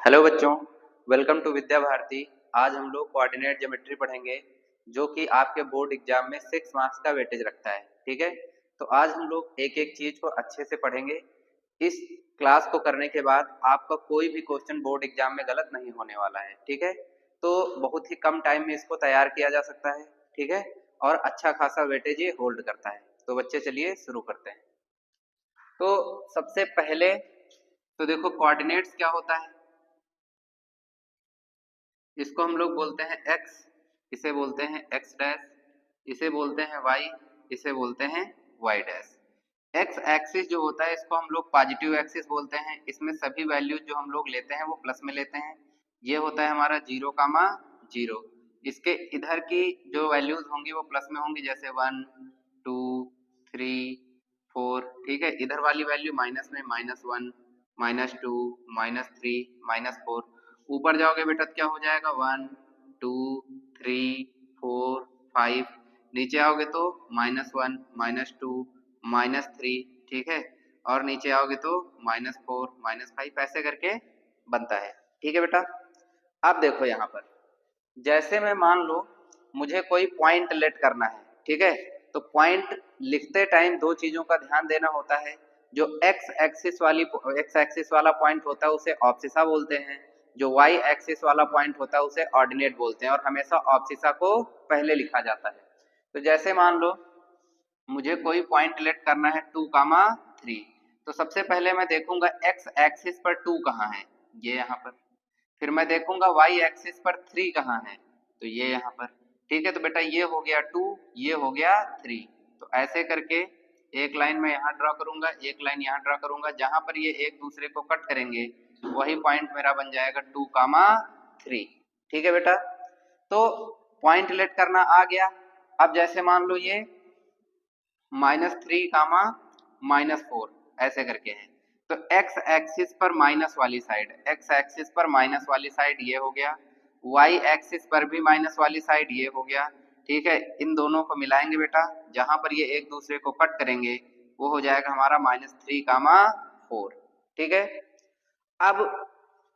Hello बच्चों, welcome to Vidya Bharati. आज हम लोग कोऑर्डिनेट ज्योमेट्री पढ़ेंगे जो कि आपके बोर्ड एग्जाम में 6 मार्क्स का वेटेज रखता है। ठीक है, तो आज हम लोग एक एक चीज को अच्छे से पढ़ेंगे। इस क्लास को करने के बाद आपका कोई भी क्वेश्चन बोर्ड एग्जाम में गलत नहीं होने वाला है। ठीक है, तो बहुत ही कम टाइम में इसको तैयार किया जा सकता है। ठीक है, और अच्छा खासा वेटेज ये होल्ड करता है। तो बच्चे चलिए शुरू करते हैं। तो सबसे पहले तो देखो कोऑर्डिनेट्स क्या होता है। इसको हम लोग बोलते हैं x, इसे बोलते हैं x डैश, इसे बोलते हैं y, इसे बोलते हैं y डैश। x एक्सिस जो होता है इसको हम लोग पॉजिटिव एक्सिस बोलते हैं। इसमें सभी वैल्यूज जो हम लोग लेते हैं वो प्लस में लेते हैं। ये होता है हमारा 0, 0। इसके इधर की जो वैल्यूज होंगी वो प्लस में होंगी, जैसे 1, 2, 3, 4। ठीक है, इधर वाली वैल्यू माइनस में, -1, -2, -3, -4। ऊपर जाओगे बेटा क्या हो जाएगा, 1, 2, 3, 4, 5। नीचे आओगे तो -1, -2, -3। ठीक है, और नीचे आओगे तो -4, -5, ऐसे करके बनता है। ठीक है बेटा, अब देखो यहाँ पर जैसे मैं मान लो मुझे कोई पॉइंट लेट करना है। ठीक है, तो पॉइंट लिखते टाइम दो चीजों का ध्यान देना होता है। जो एक्स एक्सिस वाला पॉइंट होता है उसे ऑब्सिसा बोलते हैं। जो वाई एक्सिस वाला पॉइंट होता है उसे ऑर्डिनेट बोलते हैं, और हमेशा ऑब्सिसा को पहले लिखा जाता है। तो जैसे मान लो मुझे कोई पॉइंट लेट करना है 2, 3। तो सबसे पहले मैं देखूंगा एक्स एक्सिस पर 2 कहाँ है, ये यहाँ पर। फिर मैं देखूंगा वाई एक्सिस पर 3 कहाँ है, तो ये यहाँ पर। ठीक है, तो बेटा ये हो गया 2, ये हो गया 3। तो ऐसे करके एक लाइन में यहाँ ड्रॉ करूंगा, एक लाइन यहाँ ड्रॉ करूंगा। जहां पर ये एक दूसरे को कट करेंगे वही पॉइंट मेरा बन जाएगा 2, 3। ठीक है बेटा, तो पॉइंट लेट करना आ गया। अब जैसे मान लो ये -3, -4 ऐसे करके है। तो x एक्सिस पर माइनस वाली साइड, x एक्सिस पर माइनस वाली साइड ये हो गया, y एक्सिस पर भी माइनस वाली साइड ये हो गया। ठीक है, इन दोनों को मिलाएंगे बेटा, जहां पर ये एक दूसरे को कट करेंगे वो हो जाएगा हमारा -3, 4। ठीक है, अब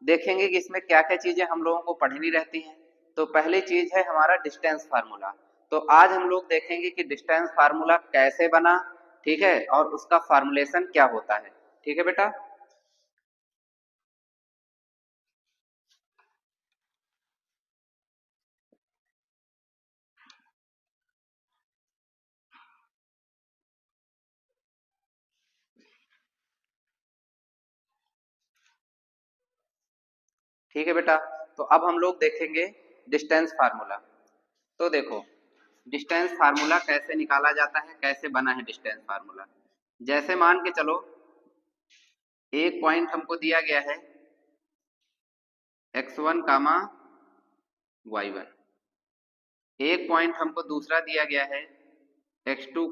देखेंगे कि इसमें क्या क्या चीजें हम लोगों को पढ़नी रहती हैं। तो पहली चीज है हमारा डिस्टेंस फार्मूला। तो आज हम लोग देखेंगे कि डिस्टेंस फार्मूला कैसे बना। ठीक है, और उसका फार्मूलेशन क्या होता है। ठीक है बेटा, ठीक है बेटा। तो अब हम लोग देखेंगे डिस्टेंस फार्मूला। तो देखो डिस्टेंस फार्मूला कैसे निकाला जाता है, कैसे बना है डिस्टेंस फार्मूला। जैसे मान के चलो एक पॉइंट हमको दिया गया है x1, y1। एक पॉइंट हमको दूसरा दिया गया है x2,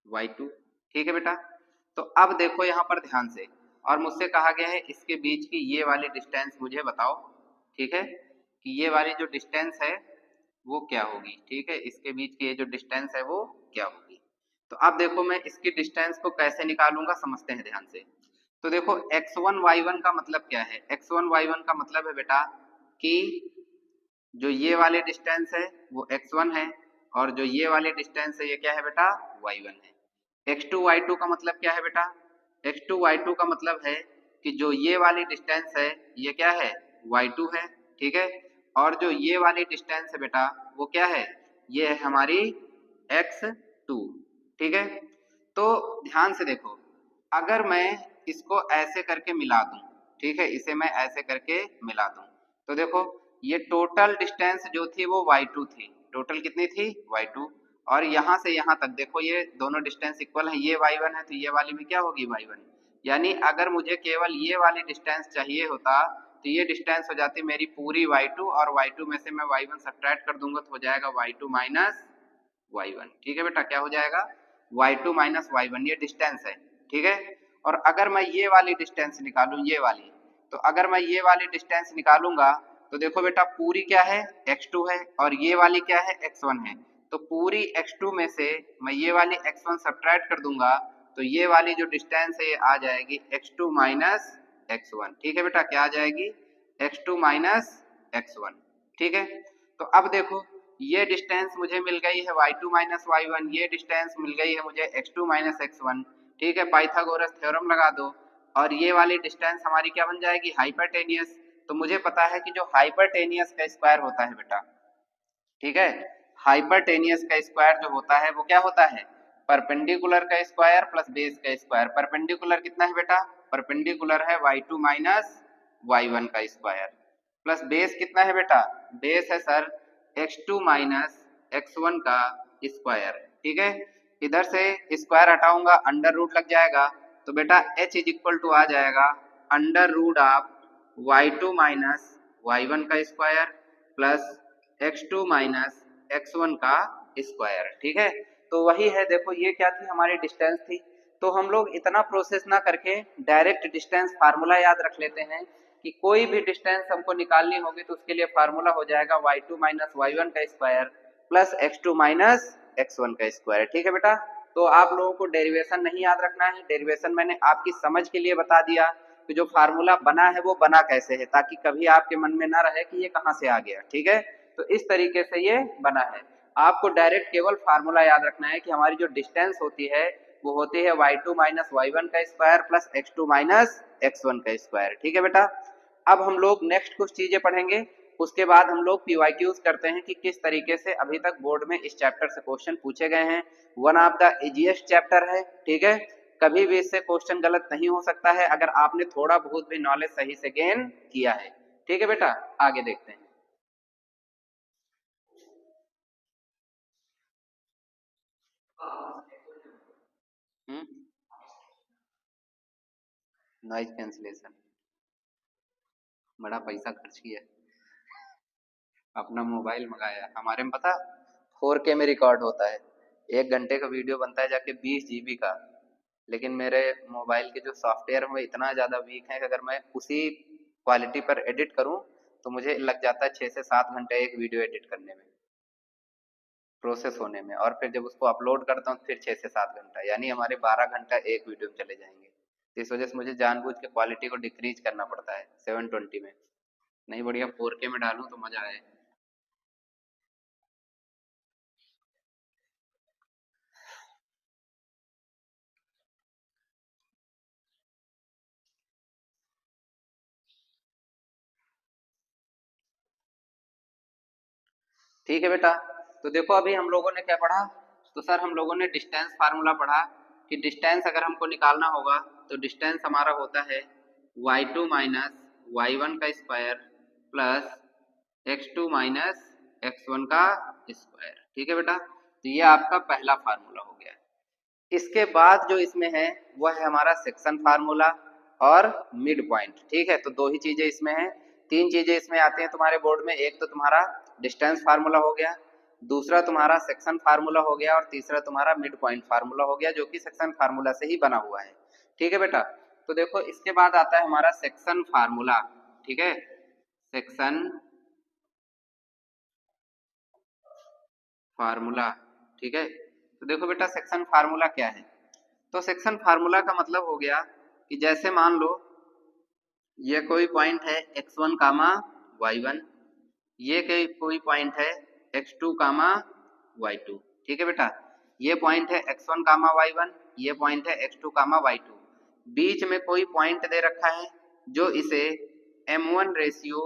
y2। ठीक है बेटा, तो अब देखो यहाँ पर ध्यान से, और मुझसे कहा गया है इसके बीच की ये वाली डिस्टेंस मुझे बताओ। ठीक है, कि ये वाली जो डिस्टेंस है वो क्या होगी। ठीक है, इसके बीच की ये जो डिस्टेंस है वो क्या होगी। तो अब देखो मैं इसकी डिस्टेंस को कैसे निकालूंगा, समझते हैं ध्यान से। तो देखो x1 y1 का मतलब क्या है, x1 y1 का मतलब है बेटा कि जो ये वाले डिस्टेंस है वो x1 है, और जो ये वाले डिस्टेंस है ये क्या है बेटा, y1 है। x2 y2 का मतलब क्या है बेटा, x2 y2 का मतलब है कि जो ये वाली डिस्टेंस है ये क्या है, y2 है। ठीक है, और जो ये वाली डिस्टेंस है बेटा वो क्या है, ये है हमारी x2। ठीक है, तो ध्यान से देखो, अगर मैं इसको ऐसे करके मिला दूं, ठीक है, इसे मैं ऐसे करके मिला दूं, तो देखो ये टोटल डिस्टेंस जो थी वो y2 थी। टोटल कितनी थी, y2। और यहाँ से यहाँ तक देखो ये दोनों डिस्टेंस इक्वल है, ये y1 है तो ये वाली भी क्या होगी, y1। यानी अगर मुझे केवल ये वाली डिस्टेंस चाहिए होता तो ये डिस्टेंस हो जाती मेरी पूरी y2, और y2 में से मैं y1 सब्ट्रैक्ट कर दूंगा तो हो जाएगा y2 माइनस y1। ठीक है बेटा, क्या हो जाएगा, y2 माइनस y1, ये डिस्टेंस है। ठीक है, और अगर मैं ये वाली डिस्टेंस निकालूं, ये वाली, तो अगर मैं ये वाली डिस्टेंस निकालूंगा तो देखो बेटा पूरी क्या है, x2 है, और ये वाली क्या है, x1 है। तो पूरी x2 में से मैं ये वाली x1 सब्ट्रैक्ट कर दूंगा तो ये वाली जो डिस्टेंस है ये आ जाएगी x2 माइनस x1। ठीक है बेटा, क्या आ जाएगी x2 माइनस x1। ठीक है, तो अब देखो ये डिस्टेंस मुझे मिल गई है y2 माइनस y1, ये डिस्टेंस मिल गई है मुझे x2 माइनस x1। ठीक है, पाइथागोरस थ्योरम लगा दो और ये वाली डिस्टेंस हमारी क्या बन जाएगी हाइपरटेनियस। तो मुझे पता है कि जो हाइपरटेनियस का स्क्वायर होता है बेटा, ठीक है, हाइपरटेनियस का स्क्वायर जो होता है वो क्या होता है परपेंडिकुलर का स्क्वायर प्लस बेस का स्क्वायर। परपेंडिकुलर कितना है बेटा, परपेंडिकुलर है y2 माइनस y1 का स्क्वायर, प्लस बेस कितना है बेटा, बेस है सर x2 माइनस x1 का स्क्वायर। ठीक है, इधर से स्क्वायर हटाऊंगा अंडर रूट लग जाएगा, तो बेटा h इज इक्वल टू आ जाएगा under root of y2 minus y1 का square plus x2 minus x1 का स्क्वायर। ठीक है, तो वही है, देखो ये क्या थी हमारी डिस्टेंस थी। तो हम लोग इतना प्रोसेस ना करके डायरेक्ट डिस्टेंस फार्मूला याद रख लेते हैं कि कोई भी डिस्टेंस हमको निकालनी होगी तो उसके लिए फार्मूला हो जाएगा y2 माइनस y1 का square plus x2 minus x1 का स्क्वायर। ठीक है बेटा, तो आप लोगों को डेरिवेशन नहीं याद रखना है, डेरिवेशन मैंने आपकी समझ के लिए बता दिया कि जो फार्मूला बना है वो बना कैसे है, ताकि कभी आपके मन में ना रहे कि ये कहाँ से आ गया। ठीक है, तो इस तरीके से ये बना है। आपको डायरेक्ट केवल फार्मूला याद रखना है कि हमारी जो डिस्टेंस होती है वो होती है y2 माइनस y1 का square plus x2 minus x1 का स्क्वायर। ठीक है बेटा, अब हम लोग नेक्स्ट कुछ चीजें पढ़ेंगे, उसके बाद हम लोग PYQs करते हैं कि किस तरीके से अभी तक बोर्ड में इस चैप्टर से क्वेश्चन पूछे गए हैं। One of the easiest chapter है। ठीक है, कभी भी इससे क्वेश्चन गलत नहीं हो सकता है अगर आपने थोड़ा बहुत भी नॉलेज सही से गेन किया है। ठीक है बेटा, आगे देखते हैं। नॉइज कैंसिलेशन, बड़ा पैसा खर्च किया, अपना मोबाइल मंगाया। हमारे में पता 4K में रिकॉर्ड होता है, 1 घंटे का वीडियो बनता है जाके 20 GB का, लेकिन मेरे मोबाइल के जो सॉफ्टवेयर है वो इतना ज़्यादा वीक है कि अगर मैं उसी क्वालिटी पर एडिट करूं तो मुझे लग जाता है 6 से 7 घंटे एक वीडियो एडिट करने में, प्रोसेस होने में, और फिर जब उसको अपलोड करता हूँ फिर 6 से 7 घंटा, यानी हमारे 12 घंटा एक वीडियो में चले जाएंगे। तो इस वजह से मुझे जानबूझ के क्वालिटी को डिक्रीज करना पड़ता है 720 में, नहीं बढ़िया 4K में डालूं तो मजा आए। ठीक है बेटा, तो देखो अभी हम लोगों ने क्या पढ़ा, तो सर हम लोगों ने डिस्टेंस फार्मूला पढ़ा कि डिस्टेंस अगर हमको निकालना होगा तो डिस्टेंस हमारा होता है y2 माइनस y1 का square plus x2 minus x1 का स्क्वायर। ठीक है बेटा, तो ये आपका पहला फार्मूला हो गया। इसके बाद जो इसमें है वह है हमारा सेक्शन फार्मूला और मिड पॉइंट। ठीक है, तो दो ही चीजें इसमें हैं, तीन चीजें इसमें आती हैं तुम्हारे बोर्ड में, एक तो तुम्हारा डिस्टेंस फार्मूला हो गया, दूसरा तुम्हारा सेक्शन फार्मूला हो गया, और तीसरा तुम्हारा मिड पॉइंट फार्मूला हो गया, जो कि सेक्शन फार्मूला से ही बना हुआ है। ठीक है बेटा, तो देखो इसके बाद आता है हमारा सेक्शन फार्मूला। ठीक है, सेक्शन फार्मूला। ठीक है, तो देखो बेटा सेक्शन फार्मूला क्या है, तो सेक्शन फार्मूला का मतलब हो गया कि जैसे मान लो ये कोई पॉइंट है x1 कामा y1, ये कोई पॉइंट है x2 कामा y2। ठीक है बेटा, ये पॉइंट है x1 कामा y1, ये पॉइंट है x2 कामा y2, बीच में कोई पॉइंट दे रखा है जो इसे m1 रेशियो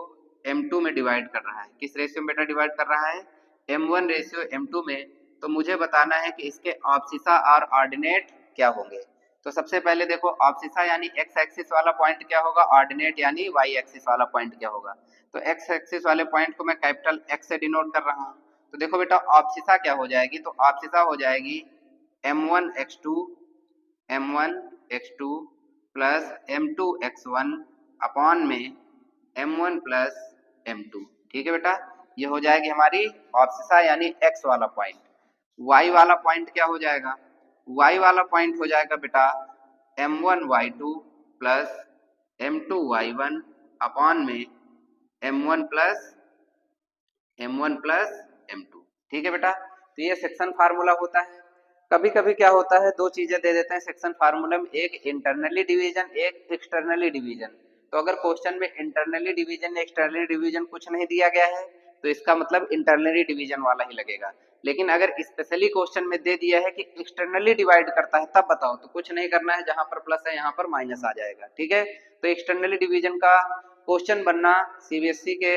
m2 में डिवाइड कर रहा है। किस रेशियो में बेटा डिवाइड कर रहा है, m1 रेशियो m2 में। तो मुझे बताना है कि इसके ऑब्सिसा और ऑर्डिनेट क्या होंगे। तो सबसे पहले देखो ऑब्सिसा यानी x एक्सिस वाला पॉइंट क्या होगा, ऑर्डिनेट यानी y एक्सिस वाला पॉइंट क्या होगा। तो x एक्सिस वाले पॉइंट को मैं कैपिटल X से डिनोट कर रहा हूँ। तो देखो बेटा ऑब्सिसा क्या हो जाएगी, तो ऑब्सिसा हो जाएगी m1 x2 plus m2 x1 upon में m1 प्लस m2। ठीक है बेटा, ये हो जाएगी हमारी ऑब्सिसा यानी x वाला पॉइंट। y वाला पॉइंट क्या हो जाएगा, y वाला पॉइंट हो जाएगा बेटा m1y2 प्लस m2y1 अपॉन में m1 प्लस m2। ठीक है बेटा, तो ये सेक्शन फार्मूला होता है। कभी कभी क्या होता है, दो चीजें दे देते हैं सेक्शन फार्मूला में, एक इंटरनली डिवीजन एक एक्सटर्नली डिवीजन। तो अगर क्वेश्चन में इंटरनली डिवीजन या एक्सटर्नली डिवीजन कुछ नहीं दिया गया है तो इसका मतलब इंटरनली डिवीजन वाला ही लगेगा। लेकिन अगर स्पेशली क्वेश्चन में दे दिया है कि एक्सटर्नली डिवाइड करता है तब बताओ, तो कुछ नहीं करना है, जहां पर प्लस है यहाँ पर माइनस आ जाएगा। ठीक है, तो एक्सटर्नली डिवीजन का क्वेश्चन बनना सीबीएसई के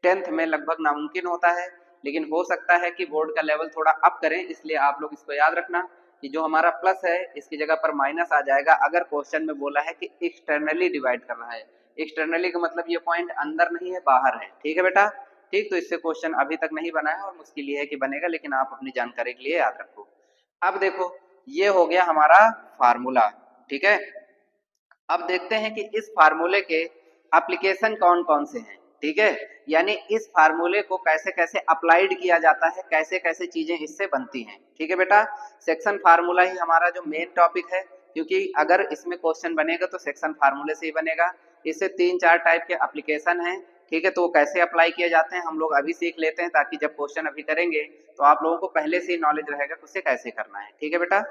10th में लगभग नामुमकिन होता है, लेकिन हो सकता है कि बोर्ड का लेवल थोड़ा अप करें, इसलिए आप लोग इसको याद रखना कि जो हमारा प्लस है इसकी जगह पर माइनस आ जाएगा अगर क्वेश्चन में बोला है कि एक्सटर्नली डिवाइड करना है। एक्सटर्नली का मतलब ये पॉइंट अंदर नहीं है, बाहर है। ठीक है बेटा, ठीक, तो इससे क्वेश्चन अभी तक नहीं बना है और मुश्किल ये है कि बनेगा, लेकिन आप अपनी जानकारी के लिए याद रखो। अब देखो, ये हो गया हमारा फार्मूला। ठीक है, अब देखते हैं कि इस फार्मूले के एप्लीकेशन कौन कौन से हैं। ठीक है, यानी इस फार्मूले को कैसे कैसे अप्लाइड किया जाता है, कैसे कैसे चीजें इससे बनती हैं। ठीक है बेटा, सेक्शन फार्मूला ही हमारा जो मेन टॉपिक है, क्योंकि अगर इसमें क्वेश्चन बनेगा तो सेक्शन फार्मूले से ही बनेगा। इससे 3-4 टाइप के एप्लीकेशन हैं। ठीक है, तो वो कैसे अप्लाई किए जाते हैं हम लोग अभी सीख लेते हैं, ताकि जब क्वेश्चन अभी करेंगे तो आप लोगों को पहले से ही नॉलेज रहेगा कि उसे कैसे करना है। ठीक है बेटा,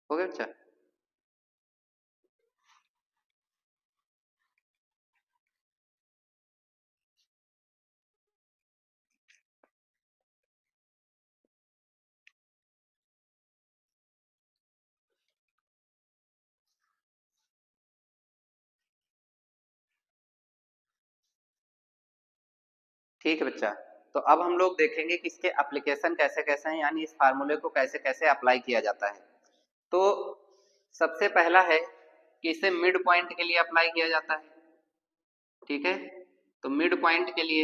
हो गया बच्चा। ठीक है बच्चा, तो अब हम लोग देखेंगे कि इसके एप्लीकेशन कैसे कैसे हैं, यानी इस फार्मूले को कैसे कैसे अप्लाई किया जाता है। तो सबसे पहला है कि इसे मिड पॉइंट के लिए अप्लाई किया जाता है। ठीक है, तो मिड पॉइंट के लिए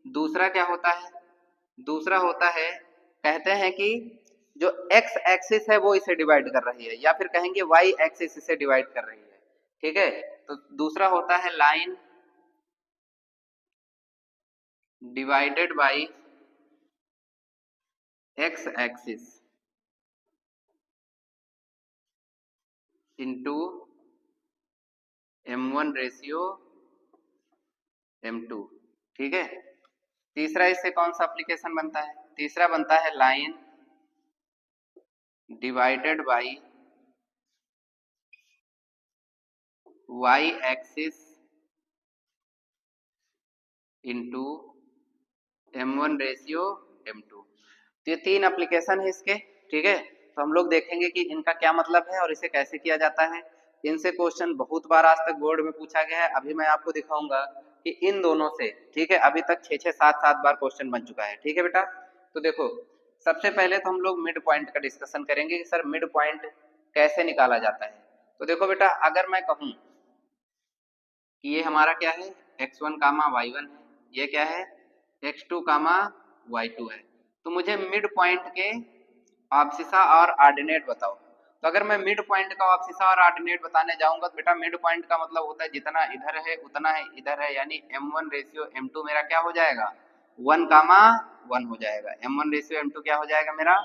दूसरा क्या होता है, दूसरा होता है, कहते हैं कि जो एक्स एक्सिस है वो इसे डिवाइड कर रही है, या फिर कहेंगे वाई एक्सिस इसे डिवाइड कर रही है। ठीक है, तो दूसरा होता है line divided by x axis into M1 ratio M2। ठीक है, तीसरा इससे कौन सा एप्लीकेशन बनता है, तीसरा बनता है line divided by y axis into M1 ratio M2। तो ये 3 एप्लीकेशन है इसके। ठीक है, तो हम लोग देखेंगे कि इनका क्या मतलब है और इसे कैसे किया जाता है। इनसे क्वेश्चन बहुत बार आज तक बोर्ड में पूछा गया है। अभी मैं आपको दिखाऊंगा कि इन दोनों से, ठीक है, अभी तक 6-6, 7-7 बार क्वेश्चन बन चुका है। ठीक है बेटा, तो देखो, सबसे पहले तो हम लोग मिड पॉइंट का डिस्कशन करेंगे कि सर मिड पॉइंट कैसे निकाला जाता है। तो देखो बेटा, अगर मैं कहूं कि ये हमारा क्या है, x1 कामा y1 है, ये क्या है, x2 कामा y2 है, तो मुझे मिड पॉइंट के ऑब्सिसा और ऑर्डिनेट बताओ। तो अगर मैं मिड पॉइंट का ऑब्सिसा और ऑर्डिनेट बताने जाऊंगा तो बेटा मिड पॉइंट का मतलब होता है जितना इधर है उतना है इधर है, यानी M1 रेशियो M2 मेरा क्या हो जाएगा, 1 कामा 1 हो जाएगा। M1 रेशियो M2 क्या हो जाएगा मेरा,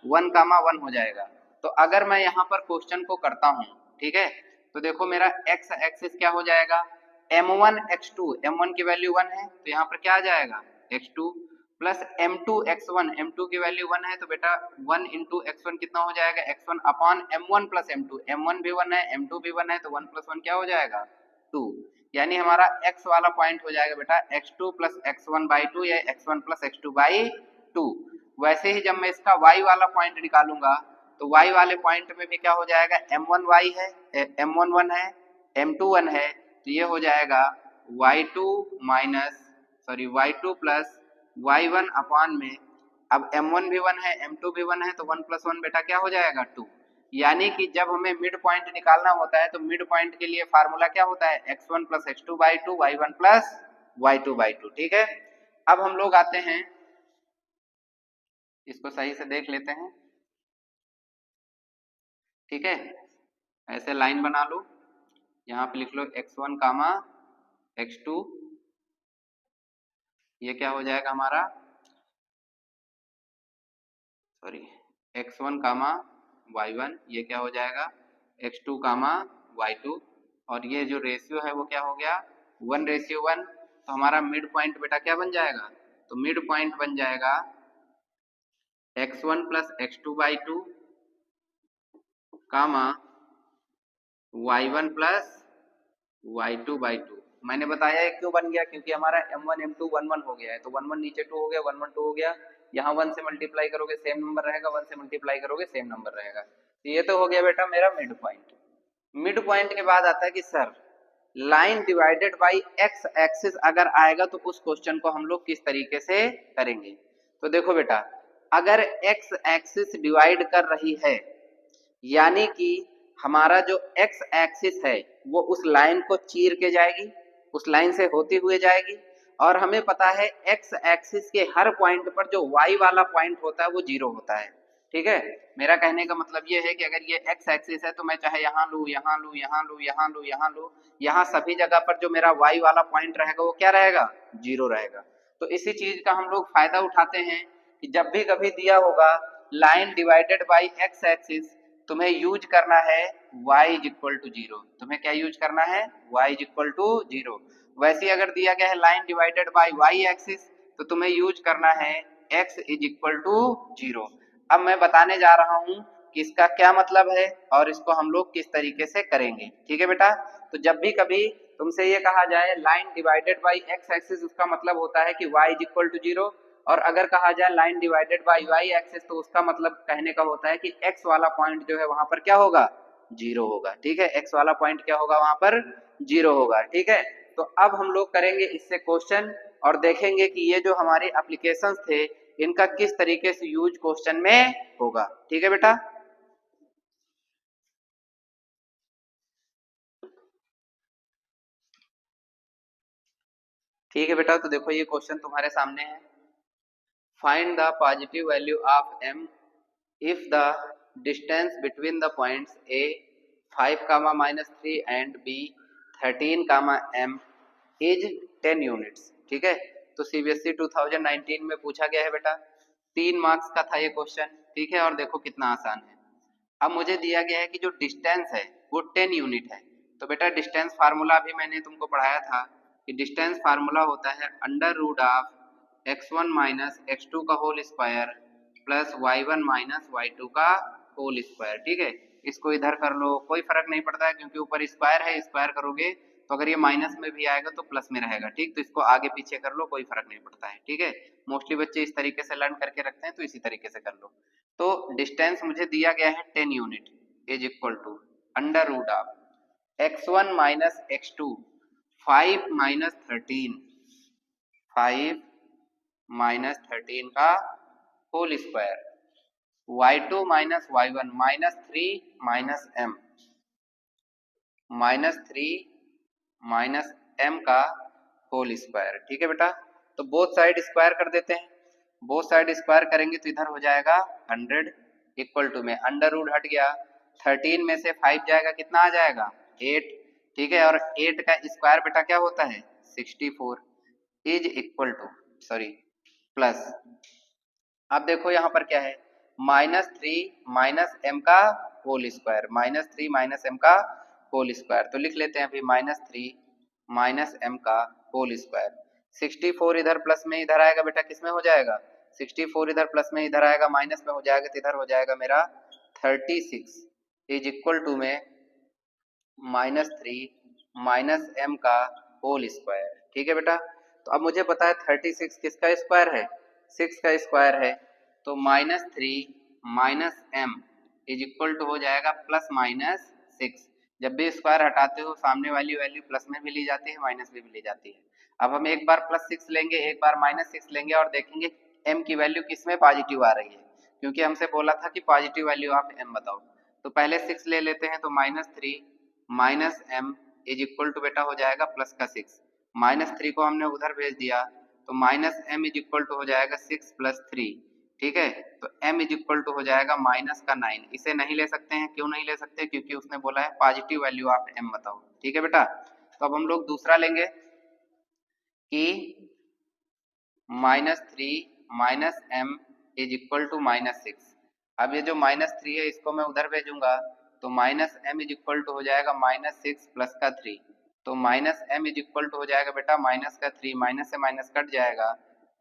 1 कामा 1 हो जाएगा। तो अगर मैं यहाँ पर क्वेश्चन को करता हूँ, ठीक है, तो देखो मेरा x एक्सिस क्या हो जाएगा, M1 x2, M1 की वैल्यू 1 है तो यहाँ पर क्या आ जाएगा, x2 plus M2 x1, M2 की वैल्यू 1 है तो बेटा 1 इंटू x1 कितना हो जाएगा, x1 upon M1 plus M2, M1 भी 1 है M2 भी 1 है तो 1 प्लस 1 क्या हो जाएगा, 2। यानी हमारा x वाला पॉइंट हो जाएगा बेटा x2 प्लस x1 बाई 2 या x1 प्लस x2 बाई 2। वैसे ही जब मैं इसका y वाला पॉइंट निकालूंगा तो y वाले पॉइंट में भी क्या हो जाएगा, M1 y है, M1 1 है, M2 1 है, तो ये हो जाएगा y2 minus sorry y2 plus y1 upon में, अब M1 भी 1 है M2 भी 1 है तो 1 प्लस 1 बेटा क्या हो जाएगा, 2। यानी कि जब हमें मिड पॉइंट निकालना होता है तो मिड पॉइंट के लिए फार्मूला क्या होता है, x1 plus x2 by 2, y1 plus y2 by 2। ठीक है, अब हम लोग आते हैं, इसको सही से देख लेते हैं। ठीक है, ऐसे लाइन बना लो, यहाँ पे लिख लो x1 कामा x2 ये क्या हो जाएगा हमारा, सॉरी, x1 कामा y1, ये क्या हो जाएगा x2 कामा y2, और ये जो रेशियो है वो क्या हो गया 1:1। तो हमारा मिड पॉइंट बेटा क्या बन जाएगा, तो मिड पॉइंट बन जाएगा x1 प्लस x2/2 कामा y1 प्लस y2/2। मैंने बताया ये क्यों बन गया, क्योंकि हमारा m1 m2 1 1 हो गया है, तो 1 1 नीचे 2 हो गया, 1 1 2 हो गया, यहाँ 1 से मल्टीप्लाई करोगे सेम नंबर रहेगा, 1 से मल्टीप्लाई करोगे सेम नंबर रहेगा। तो ये तो हो गया बेटा मेरा मिड पॉइंट। मिड पॉइंट के बाद आता है कि sir line divided by x axis अगर आएगा तो उस क्वेश्चन को हम लोग किस तरीके से करेंगे। तो देखो बेटा, अगर एक्स एक्सिस डिवाइड कर रही है, यानी कि हमारा जो एक्स एक्सिस है वो उस लाइन को चीर के जाएगी, उस लाइन से होते हुए जाएगी, और हमें पता है एक्स एक्सिस के हर पॉइंट पर जो वाई वाला पॉइंट होता है वो 0 होता है। ठीक है, मेरा कहने का मतलब ये है कि अगर ये एक्स एक्सिस है तो मैं चाहे यहाँ लूँ, यहाँ लूँ, यहाँ लूँ, यहाँ लूँ, यहाँ लूँ, यहाँ सभी जगह पर जो मेरा वाई वाला पॉइंट रहेगा वो क्या रहेगा, 0 रहेगा। तो इसी चीज का हम लोग फायदा उठाते हैं कि जब भी कभी दिया होगा line divided by x axis, तुम्हें यूज करना है y इज इक्वल टू 0। तुम्हें क्या यूज करना है, y इज इक्वल टू 0। वैसे ही अगर दिया गया है line divided by y axis, तो तुम्हें यूज करना है x इज इक्वल टू 0। अब मैं बताने जा रहा हूं कि इसका क्या मतलब है और इसको हम लोग किस तरीके से करेंगे। ठीक है बेटा, तो जब भी कभी तुमसे ये कहा जाए line divided by x axis, उसका मतलब होता है कि y इज इक्वल टू 0, और अगर कहा जाए line divided by y axis तो उसका मतलब कहने का होता है कि x वाला पॉइंट जो है वहां पर क्या होगा, 0 होगा। ठीक है, x वाला पॉइंट क्या होगा वहां पर, 0 होगा। ठीक है, तो अब हम लोग करेंगे इससे क्वेश्चन और देखेंगे कि ये जो हमारे एप्लीकेशंस थे इनका किस तरीके से यूज क्वेश्चन में होगा। ठीक है बेटा, ठीक है बेटा, तो देखो ये क्वेश्चन तुम्हारे सामने है। Find the positive value of m if the distance between the points a 5 comma minus 3 and b 13 comma m is 10 units। ठीक है, तो सीबीएसई 2019 में पूछा गया है बेटा, 3 मार्क्स का था ये क्वेश्चन। ठीक है, और देखो कितना आसान है। अब मुझे दिया गया है कि जो डिस्टेंस है वो 10 यूनिट है। तो बेटा डिस्टेंस फार्मूला भी मैंने तुमको पढ़ाया था कि डिस्टेंस फार्मूला होता है under root of x1 minus x2 का whole square plus y1 minus y2 का होल स्क्वायर। ठीक है, इसको इधर कर लो, कोई फर्क नहीं पड़ता है क्योंकि ऊपर स्क्वायर है, स्क्वायर करोगे तो अगर ये माइनस में भी आएगा तो प्लस में रहेगा। ठीक, तो इसको आगे पीछे कर लो, कोई फर्क नहीं पड़ता है। ठीक है, मोस्टली बच्चे इस तरीके से लर्न करके रखते हैं, तो इसी तरीके से कर लो। तो डिस्टेंस मुझे दिया गया है 10 unit is equal to under root of x1 minus x2 5 minus 13 5 minus 13 का whole square y2 minus y1 minus 3 minus m minus 3 minus m का होल स्क्वायर। ठीक है बेटा, तो बोथ साइड स्क्वायर कर देते हैं। बोथ साइड स्क्वायर करेंगे तो इधर हो जाएगा 100 इक्वल टू में अंडर रूट हट गया, 13 में से 5 जाएगा, कितना आ जाएगा 8। ठीक है, और 8 का स्क्वायर बेटा क्या होता है 64 is equal to sorry plus, अब देखो यहाँ पर क्या है -3 माइनस एम का होल स्क्वायर, -3 माइनस एम का होल स्क्वायर, तो लिख लेते हैं अभी -3 माइनस एम का होल स्क्वायर। 64 इधर प्लस में इधर आएगा बेटा, किस में हो जाएगा 64 इधर प्लस में इधर आएगा माइनस में हो जाएगा, तो इधर हो जाएगा मेरा 36 इज इक्वल टू में -3 माइनस एम का होल स्क्वायर। ठीक है बेटा, तो अब मुझे पता है 36 किसका स्क्वायर है 6 का स्क्वायर है, तो -3 minus M is equal to हो जाएगा प्लस माइनस 6। जब भी स्क्वायर हटाते हो सामने वाली वैल्यू प्लस में भी ली जाती है माइनस में भी ली जाती है। अब हम एक बार +6 लेंगे एक बार -6 लेंगे और देखेंगे m की वैल्यू किस में पॉजिटिव आ रही है, क्योंकि हमसे बोला था कि पॉजिटिव वैल्यू ऑफ m बताओ। तो पहले 6 ले लेते हैं, तो -3 minus M is equal to बेटा हो जाएगा प्लस का 6, -3 को हमने उधर भेज दिया तो minus M is equal to हो जाएगा 6 प्लस 3। ठीक है, तो m इज इक्वल टू हो जाएगा माइनस का 9। इसे नहीं ले सकते हैं, क्यों नहीं ले सकते, क्योंकि उसने बोला है पॉजिटिव वैल्यू ऑफ m बताओ। ठीक है बेटा, तो अब हम लोग दूसरा लेंगे कि -3 minus m is equal to -6। अब ये जो -3 है इसको मैं उधर भेजूंगा तो -m इज इक्वल टू हो जाएगा -6 प्लस का 3। तो -m इज इक्वल टू हो जाएगा बेटा माइनस का 3, माइनस से माइनस कट जाएगा,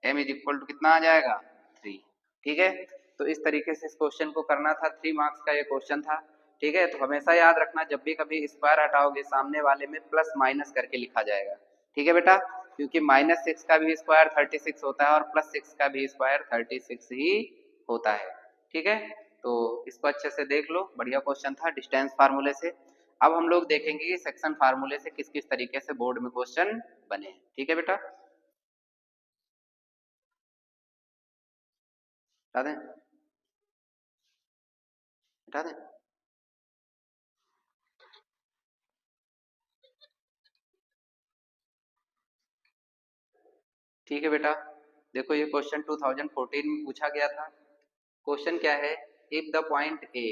m इज इक्वल टू कितना आ जाएगा 3। ठीक है, तो इस तरीके से इस क्वेश्चन को करना था। 3 मार्क्स का ये क्वेश्चन था। ठीक है, तो हमेशा याद रखना जब भी कभी स्क्वायर हटाओगे सामने वाले में प्लस माइनस करके लिखा जाएगा। ठीक है बेटा, क्योंकि -6 का भी स्क्वायर 36 होता है और +6 का भी स्क्वायर 36 ही होता है। ठीक है, तो इसको अच्छे से देख लो, बढ़िया क्वेश्चन था डिस्टेंस फार्मूले से। अब हम लोग देखेंगे कि सेक्शन फार्मूले से किस किस तरीके से बोर्ड में क्वेश्चन बने। ठीक है बेटा, बता दें बता दें। ठीक है बेटा, देखो ये क्वेश्चन 2014 में पूछा गया था। क्वेश्चन क्या है, if the point A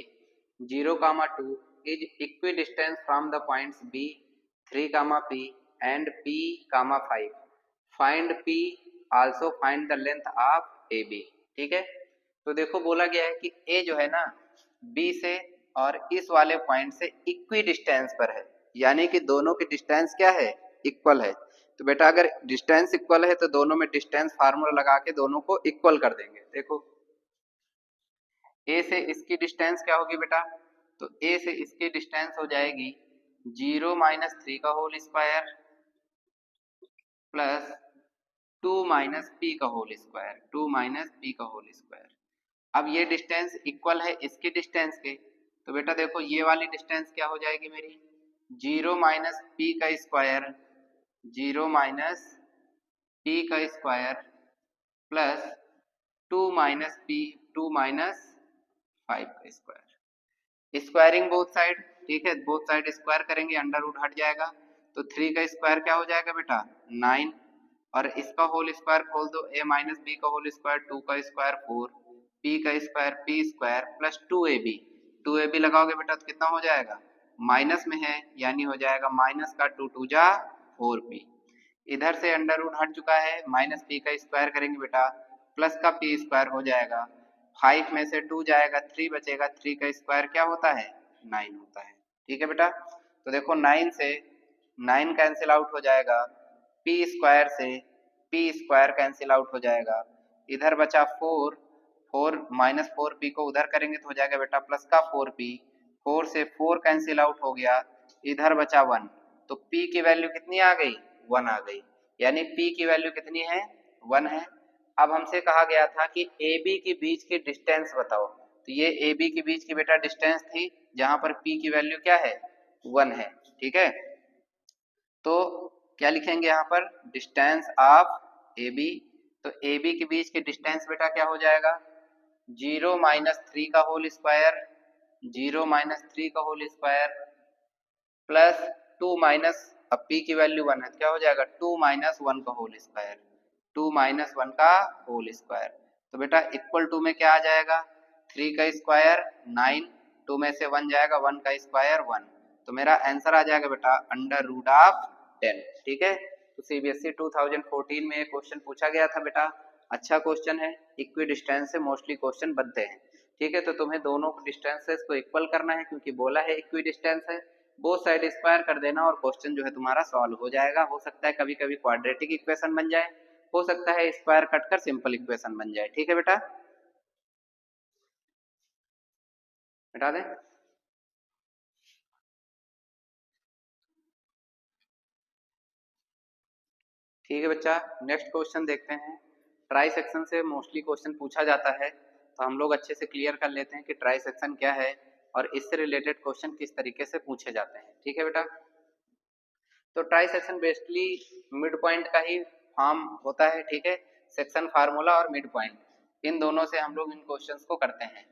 0,2 is equidistant from the points B 3, p and p, 5, find p, also find the length of A B. ठीक है, तो देखो बोला गया है कि a जो है ना b से और इस वाले पॉइंट से इक्वी डिस्टेंस पर है, यानी कि दोनों की डिस्टेंस क्या है, इक्वल है। तो बेटा अगर डिस्टेंस इक्वल है तो दोनों में डिस्टेंस फार्मूला लगा के दोनों को इक्वल कर देंगे। देखो ए से इसकी डिस्टेंस क्या होगी बेटा, तो ए से इसकी डिस्टेंस हो जाएगी 0 - 3 का होल स्क्वायर प्लस 2 - p का होल स्क्वायर, 2 - p का होल स्क्वायर। अब ये डिस्टेंस इक्वल है इसकी डिस्टेंस के, तो बेटा देखो ये वाली डिस्टेंस क्या हो जाएगी मेरी 0 - p का स्क्वायर, 0 - p का स्क्वायर प्लस 2 - p, 2 - 5 का स्क्वायर। स्क्वायरिंग बोथ साइड, ठीक है, बोथ साइड स्क्वायर करेंगे, अंडर रूट हट जाएगा, तो 3 का स्क्वायर क्या हो जाएगा बेटा 9, और इसका होल स्क्वायर खोल दो, a - b का होल स्क्वायर, 2 का स्क्वायर 4, p का square p square plus 2ab, 2ab लगाओगे बेटा तो कितना हो जाएगा, माइनस में है यानी हो जाएगा माइनस का 2 2 जा 4p। इधर से अंडर रूट हट चुका है, -p का स्क्वायर करेंगे बेटा प्लस का p स्क्वायर हो जाएगा, 5 में से 2 जाएगा 3 बचेगा, 3 का स्क्वायर क्या होता है 9 होता है। ठीक है बेटा, तो देखो 9 से 9 कैंसिल आउट हो जाएगा, p स्क्वायर से p स्क्वायर कैंसिल आउट हो जाएगा, इधर बचा 4, 4 -4p को उधर करेंगे तो हो जाएगा बेटा प्लस का 4p, 4 से 4 कैंसिल आउट हो गया, इधर बचा 1, तो p की वैल्यू कितनी आ गई 1 आ गई, यानी p की वैल्यू कितनी है 1 है। अब हमसे कहा गया था कि AB के बीच की डिस्टेंस बताओ, तो ये AB के बीच की बेटा डिस्टेंस थी जहां पर P की वैल्यू क्या है 1 है। ठीक है, तो क्या लिखेंगे यहाँ पर डिस्टेंस ऑफ AB, तो AB के बीच की डिस्टेंस बेटा क्या हो जाएगा 0 - 3 का होल स्क्वायर, 0 - 3 का होल स्क्वायर प्लस 2 माइनस, अब p की वैल्यू 1 है, क्या हो जाएगा 2 - 1 का होल स्क्वायर, 2 - 1 का होल स्क्वायर। तो बेटा इक्वल टू में क्या आ जाएगा 3 का स्क्वायर 9, 2 में से 1 जाएगा 1 का स्क्वायर 1, तो मेरा आंसर आ जाएगा बेटा अंडर रूट ऑफ 10। ठीक है, तो CBSE 2014 में ये क्वेश्चन पूछा गया था बेटा, अच्छा क्वेश्चन है, इक्वी डिस्टेंस से मोस्टली क्वेश्चन बनते हैं। ठीक है, तो तुम्हें दोनों डिस्टेंसेस को इक्वल करना है, क्योंकि बोला है इक्वी डिस्टेंस है, बोथ साइड स्क्वायर कर देना और क्वेश्चन जो है तुम्हारा सॉल्व हो जाएगा। हो सकता है कभी कभी क्वाड्रेटिक इक्वेशन बन जाए, हो सकता है स्क्वायर कट कर सिंपल इक्वेशन बन जाए। ठीक है बेटा, हटा दें। ठीक है बच्चा, नेक्स्ट क्वेश्चन देखते हैं। ट्राई सेक्शन से मोस्टली क्वेश्चन पूछा जाता है, तो हम लोग अच्छे से क्लियर कर लेते हैं कि ट्राई सेक्शन क्या है और इससे रिलेटेड क्वेश्चन किस तरीके से पूछे जाते हैं। ठीक है बेटा, तो try section basically mid point का ही फॉर्म होता है। ठीक है, सेक्शन फार्मूला और मिड पॉइंट, इन दोनों से हम लोग इन क्वेश्चंस को करते हैं।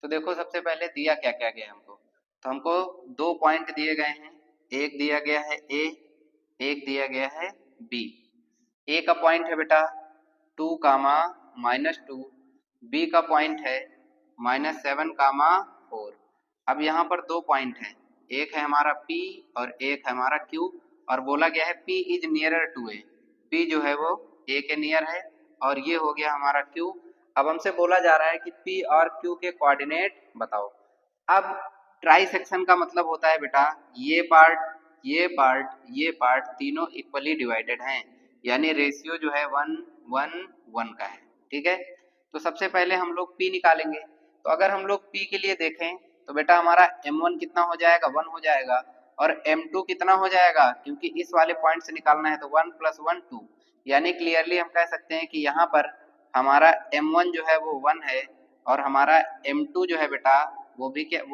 तो देखो सबसे पहले दिया क्या क्या गया हमको, तो हमको 2 पॉइंट दिए गए हैं, एक दिया गया है ए, एक दिया गया है बी। ए का पॉइंट है बेटा 2, -2, बी का पॉइंट है -7, 4। अब यहाँ पर 2 पॉइंट हैं, एक है हमारा P और एक है हमारा Q, और बोला गया है P is nearer to A, P जो है वो A के नियर है और ये हो गया हमारा Q। अब हमसे बोला जा रहा है कि P और Q के कोऑर्डिनेट बताओ। अब ट्राई सेक्शन का मतलब होता है बेटा ये पार्ट ये पार्ट ये पार्ट तीनों इक्वली डिवाइडेड हैं, यानी रेशियो जो है 1:1:1 का है। ठीक है, तो सबसे पहले हम लोग P निकालेंगे। तो अगर हम लोग P के लिए देखें तो बेटा हमारा M1 कितना हो जाएगा, 1 हो जाएगा, और M2 कितना हो जाएगा, क्योंकि इस वाले पॉइंट से निकालना है तो 1 + 1 2, यानी क्लियरली हम कह सकते हैं कि यहाँ पर हमारा M1 जो है वो 1 है और हमारा M2 जो है बेटा वो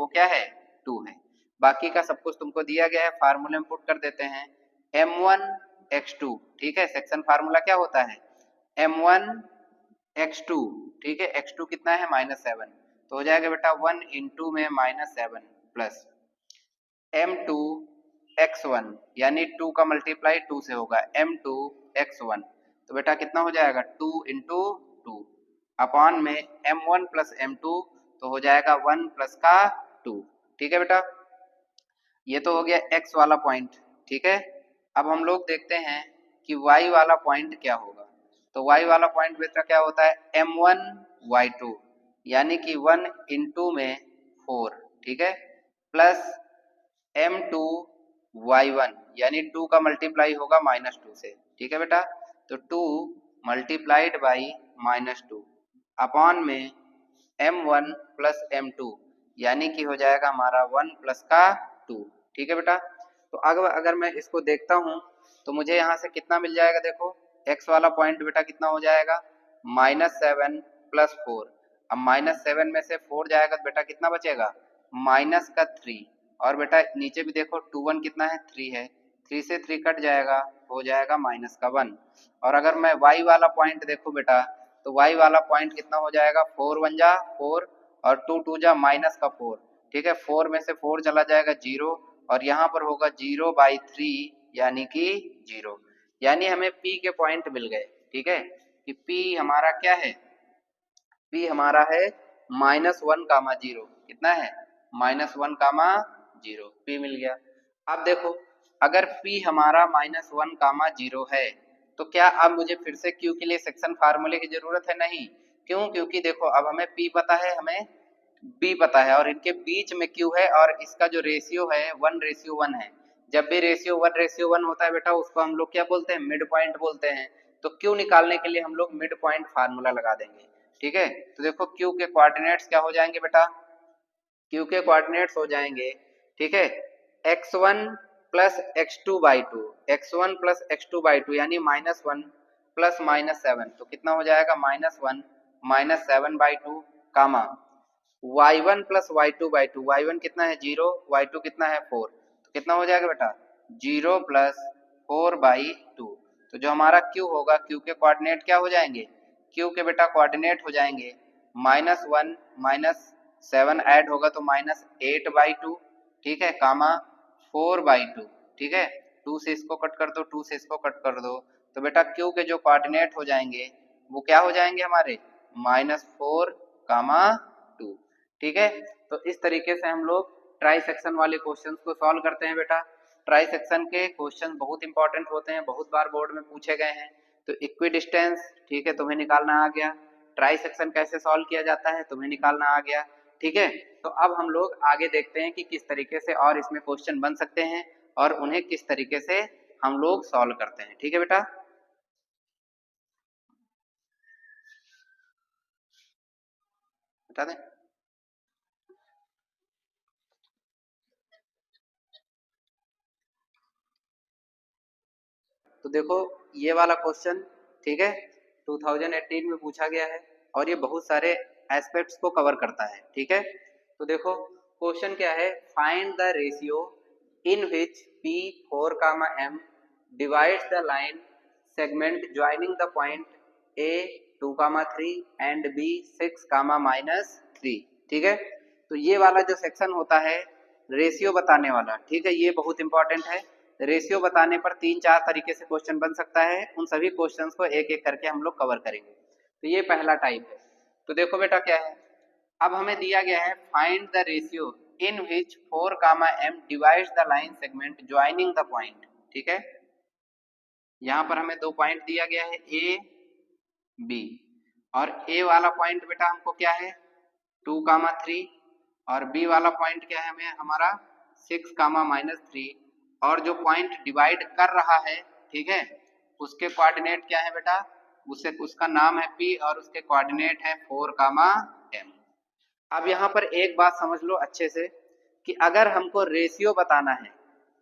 क्या है, 2 है। बाकी का सब कुछ तुमको दिया गया है, फार्मूले में पुट कर देते हैं। M1 x2, ठीक है, सेक्शन फार्मूला क्या होता है, M1 x2, ठीक है, x2 कितना है -7, तो हो जाएगा बेटा 1 × में -7 प्लस M2 x1, यानी 2 का मल्टीप्लाई 2 से होगा, M2 x1, तो बेटा कितना हो जाएगा 2 × 2 अपॉन में M1 + M2, तो हो जाएगा 1 + 2। ठीक है बेटा, ये तो हो गया x वाला पॉइंट। ठीक है, अब हम लोग देखते हैं कि y वाला पॉइंट क्या होगा। तो y वाला पॉइंट बेटा क्या होता है, M1 y2, यानी कि 1 × में 4, ठीक है, प्लस M2 y1, यानी 2 का मल्टीप्लाई होगा -2 से। ठीक है बेटा, तो 2 × -2 अपॉन में M1 + M2, यानी कि हो जाएगा हमारा 1 + 2। ठीक है बेटा, तो अगर मैं इसको देखता हूँ तो मुझे यहाँ से कितना मिल जाएगा, देखो x वाला पॉइंट बेटा कितना हो जाएगा, -7 + 4। अब -7 में से 4 जाएगा तो बेटा कितना बचेगा, -3, और बेटा नीचे भी देखो 2 1 कितना है, 3 है, 3 से 3 कट जाएगा, हो जाएगा -1। और अगर मैं y वाला पॉइंट देखो बेटा, तो y वाला पॉइंट कितना हो जाएगा, 4 1 जा 4 और 2 2 जा -4। ठीक है, 4 में से 4 चला जाएगा 0, और यहाँ पर होगा 0/3, यानी कि 0, यानी हमें P के पॉइंट मिल गए। ठीक है, कि P हमारा क्या है, P हमारा है -1, 0, कितना है, -1, 0, P मिल गया। अब देखो अगर P हमारा -1, 0 है तो क्या अब मुझे फिर से Q के लिए सेक्शन फार्मूले की जरूरत है, नहीं। क्यों, क्योंकि देखो अब हमें P पता है, हमें B पता है, और इनके बीच में Q है, और इसका जो रेशियो है 1:1 है। जब भी रेशियो 1:1 होता है बेटा उसको हम लोग क्या बोलते हैं, मिड पॉइंट बोलते हैं। तो Q निकालने के लिए हम लोग मिड पॉइंट फार्मूला लगा देंगे। ठीक है, तो देखो Q के कोऑर्डिनेट्स क्या हो जाएंगे बेटा, Q के कोऑर्डिनेट्स हो जाएंगे, ठीक है, x1 + x2/2, x1 + x2/2, यानी -1 + -7, तो कितना हो जाएगा, -1 - 7/2, कामा y1 + y2/2, y1 कितना है 0, y2 कितना है 4, तो कितना हो जाएगा बेटा 0 + 4/2। तो जो हमारा Q होगा, Q के कोऑर्डिनेट क्या हो जाएंगे, Q के बेटा कोऑर्डिनेट हो जाएंगे -1 - 7 ऐड होगा तो -8/2, ठीक है, कामा 4/2। ठीक है, 2 से इसको कट कर दो, 2 से इसको कट कर दो, तो बेटा Q के जो कोऑर्डिनेट हो जाएंगे वो क्या हो जाएंगे हमारे, -4, 2। ठीक है, तो इस तरीके से हम लोग ट्राई सेक्शन वाले क्वेश्चंस को सॉल्व करते हैं बेटा। ट्राई सेक्शन के क्वेश्चन बहुत इंपॉर्टेंट होते हैं, बहुत बार बोर्ड में पूछे गए हैं। तो इक्वी डिस्टेंस, ठीक है, तुम्हें निकालना आ गया। ट्राई सेक्शन कैसे सॉल्व किया जाता है तुम्हें निकालना आ गया। ठीक है, तो अब हम लोग आगे देखते हैं कि किस तरीके से और इसमें क्वेश्चन बन सकते हैं और उन्हें किस तरीके से हम लोग सॉल्व करते हैं। ठीक है बेटा, बता दें। तो देखो ये वाला क्वेश्चन, ठीक है, 2018 में पूछा गया है और ये बहुत सारे एस्पेक्ट्स को कवर करता है। ठीक है, तो देखो क्वेश्चन क्या है, find the ratio in which P4, M divides the line segment joining the point A 2, 3 and B 6, -3। ठीक है, तो ये वाला जो सेक्शन होता है रेशियो बताने वाला, ठीक है, ये बहुत इंपॉर्टेंट है। रेशियो बताने पर 3-4 तरीके से क्वेश्चन बन सकता है, उन सभी क्वेश्चंस को एक एक करके हम लोग कवर करेंगे। तो ये पहला टाइप है। तो देखो बेटा क्या है, अब हमें दिया गया है find the ratio in which 4, M divides the line segment joining the point. ठीक है, यहाँ पर हमें 2 पॉइंट दिया गया है, ए बी। और ए वाला पॉइंट बेटा हमको क्या है 2, 3 और बी वाला पॉइंट क्या है हमें हमारा 6, -3 और जो पॉइंट डिवाइड कर रहा है ठीक है उसके कोऑर्डिनेट क्या है बेटा उसे उसका नाम है पी और उसके कोऑर्डिनेट है 4, अब यहाँ पर एक बात समझ लो अच्छे से कि अगर हमको रेशियो बताना है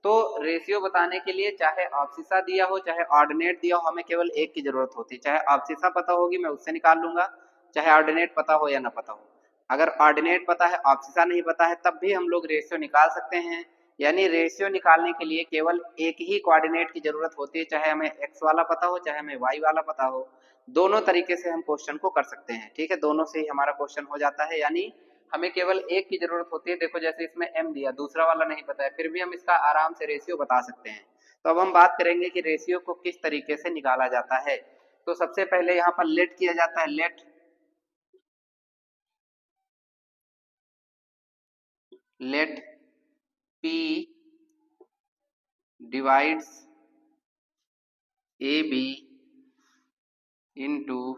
तो रेशियो बताने के लिए चाहे ऑब्सिसा दिया हो चाहे ऑर्डिनेट दिया हो हमें केवल एक की जरूरत होती है। चाहे ऑब्सिसा पता होगी मैं उससे निकाल लूंगा चाहे ऑर्डिनेट पता हो या ना पता हो। अगर ऑर्डिनेट पता है ऑब्सिसा नहीं पता है तब भी हम लोग रेशियो निकाल सकते हैं। यानी रेशियो निकालने के लिए केवल एक ही कोऑर्डिनेट की जरूरत होती है चाहे हमें एक्स वाला पता हो चाहे हमें वाई वाला पता हो। दोनों तरीके से हम क्वेश्चन को कर सकते हैं ठीक है दोनों से ही हमारा क्वेश्चन हो जाता है। यानी हमें केवल एक की जरूरत होती है। देखो जैसे इसमें m दिया दूसरा वाला नहीं पता है फिर भी हम इसका आराम से रेशियो बता सकते हैं। तो अब हम बात करेंगे कि रेशियो को किस तरीके से निकाला जाता है। तो सबसे पहले यहाँ पर लेट किया जाता है let p divides ab into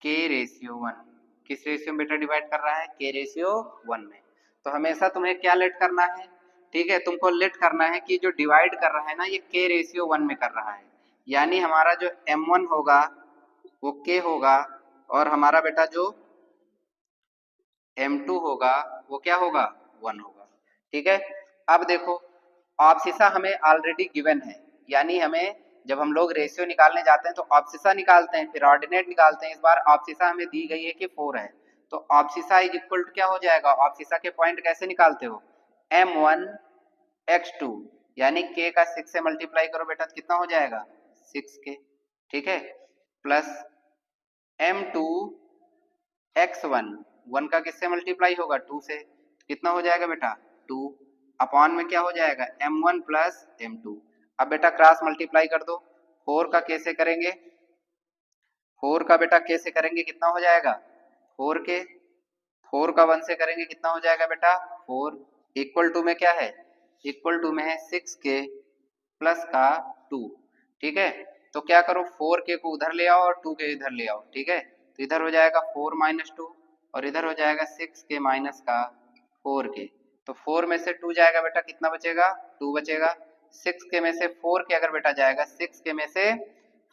k ratio 1। किस रेशियो में बेटा डिवाइड कर रहा है k रेशियो 1 में। तो हमेशा तुम्हें क्या लेट करना है ठीक है तुमको लेट करना है कि जो डिवाइड कर रहा है ना ये k रेशियो 1 में कर रहा है। यानी हमारा जो m1 होगा वो k होगा और हमारा बेटा जो m2 होगा वो क्या होगा 1 होगा ठीक है। अब देखो ऑब्सिसा हमें ऑलरेडी गिवन है यानी हमें जब हम लोग रेशियो निकालने जाते हैं तो ऑब्सिसा निकालते हैं फिर ऑर्डिनेट निकालते हैं। इस बार ऑब्सिसा हमें दी गई है कि 4 है तो ऑब्सिसा इज इक्वल टू क्या हो जाएगा ऑब्सिसा के पॉइंट कैसे निकालते हो m1 x2 यानी k का 6 से मल्टीप्लाई करो बेटा तो कितना हो जाएगा 6k ठीक है प्लस m2 x1 1 का किससे मल्टीप्लाई होगा 2 से कितना हो जाएगा बेटा 2 अपॉन में क्या हो जाएगा m1 प्लस m2। अब बेटा क्रॉस मल्टीप्लाई कर दो 4 का कैसे करेंगे 4 का बेटा कैसे करेंगे कितना हो जाएगा 4 के 4 का 1 से करेंगे कितना हो जाएगा बेटा 4 इक्वल टू में क्या है इक्वल टू में है 6k प्लस का 2 ठीक है। तो क्या करो 4k को उधर ले आओ और 2k इधर ले आओ ठीक है तो इधर हो जाएगा 4 - 2 और इधर हो जाएगा 6k माइनस का 4k। तो 4 में से 2 जाएगा बेटा कितना बचेगा 2 बचेगा 6k में से 4k अगर बेटा जाएगा 6k में से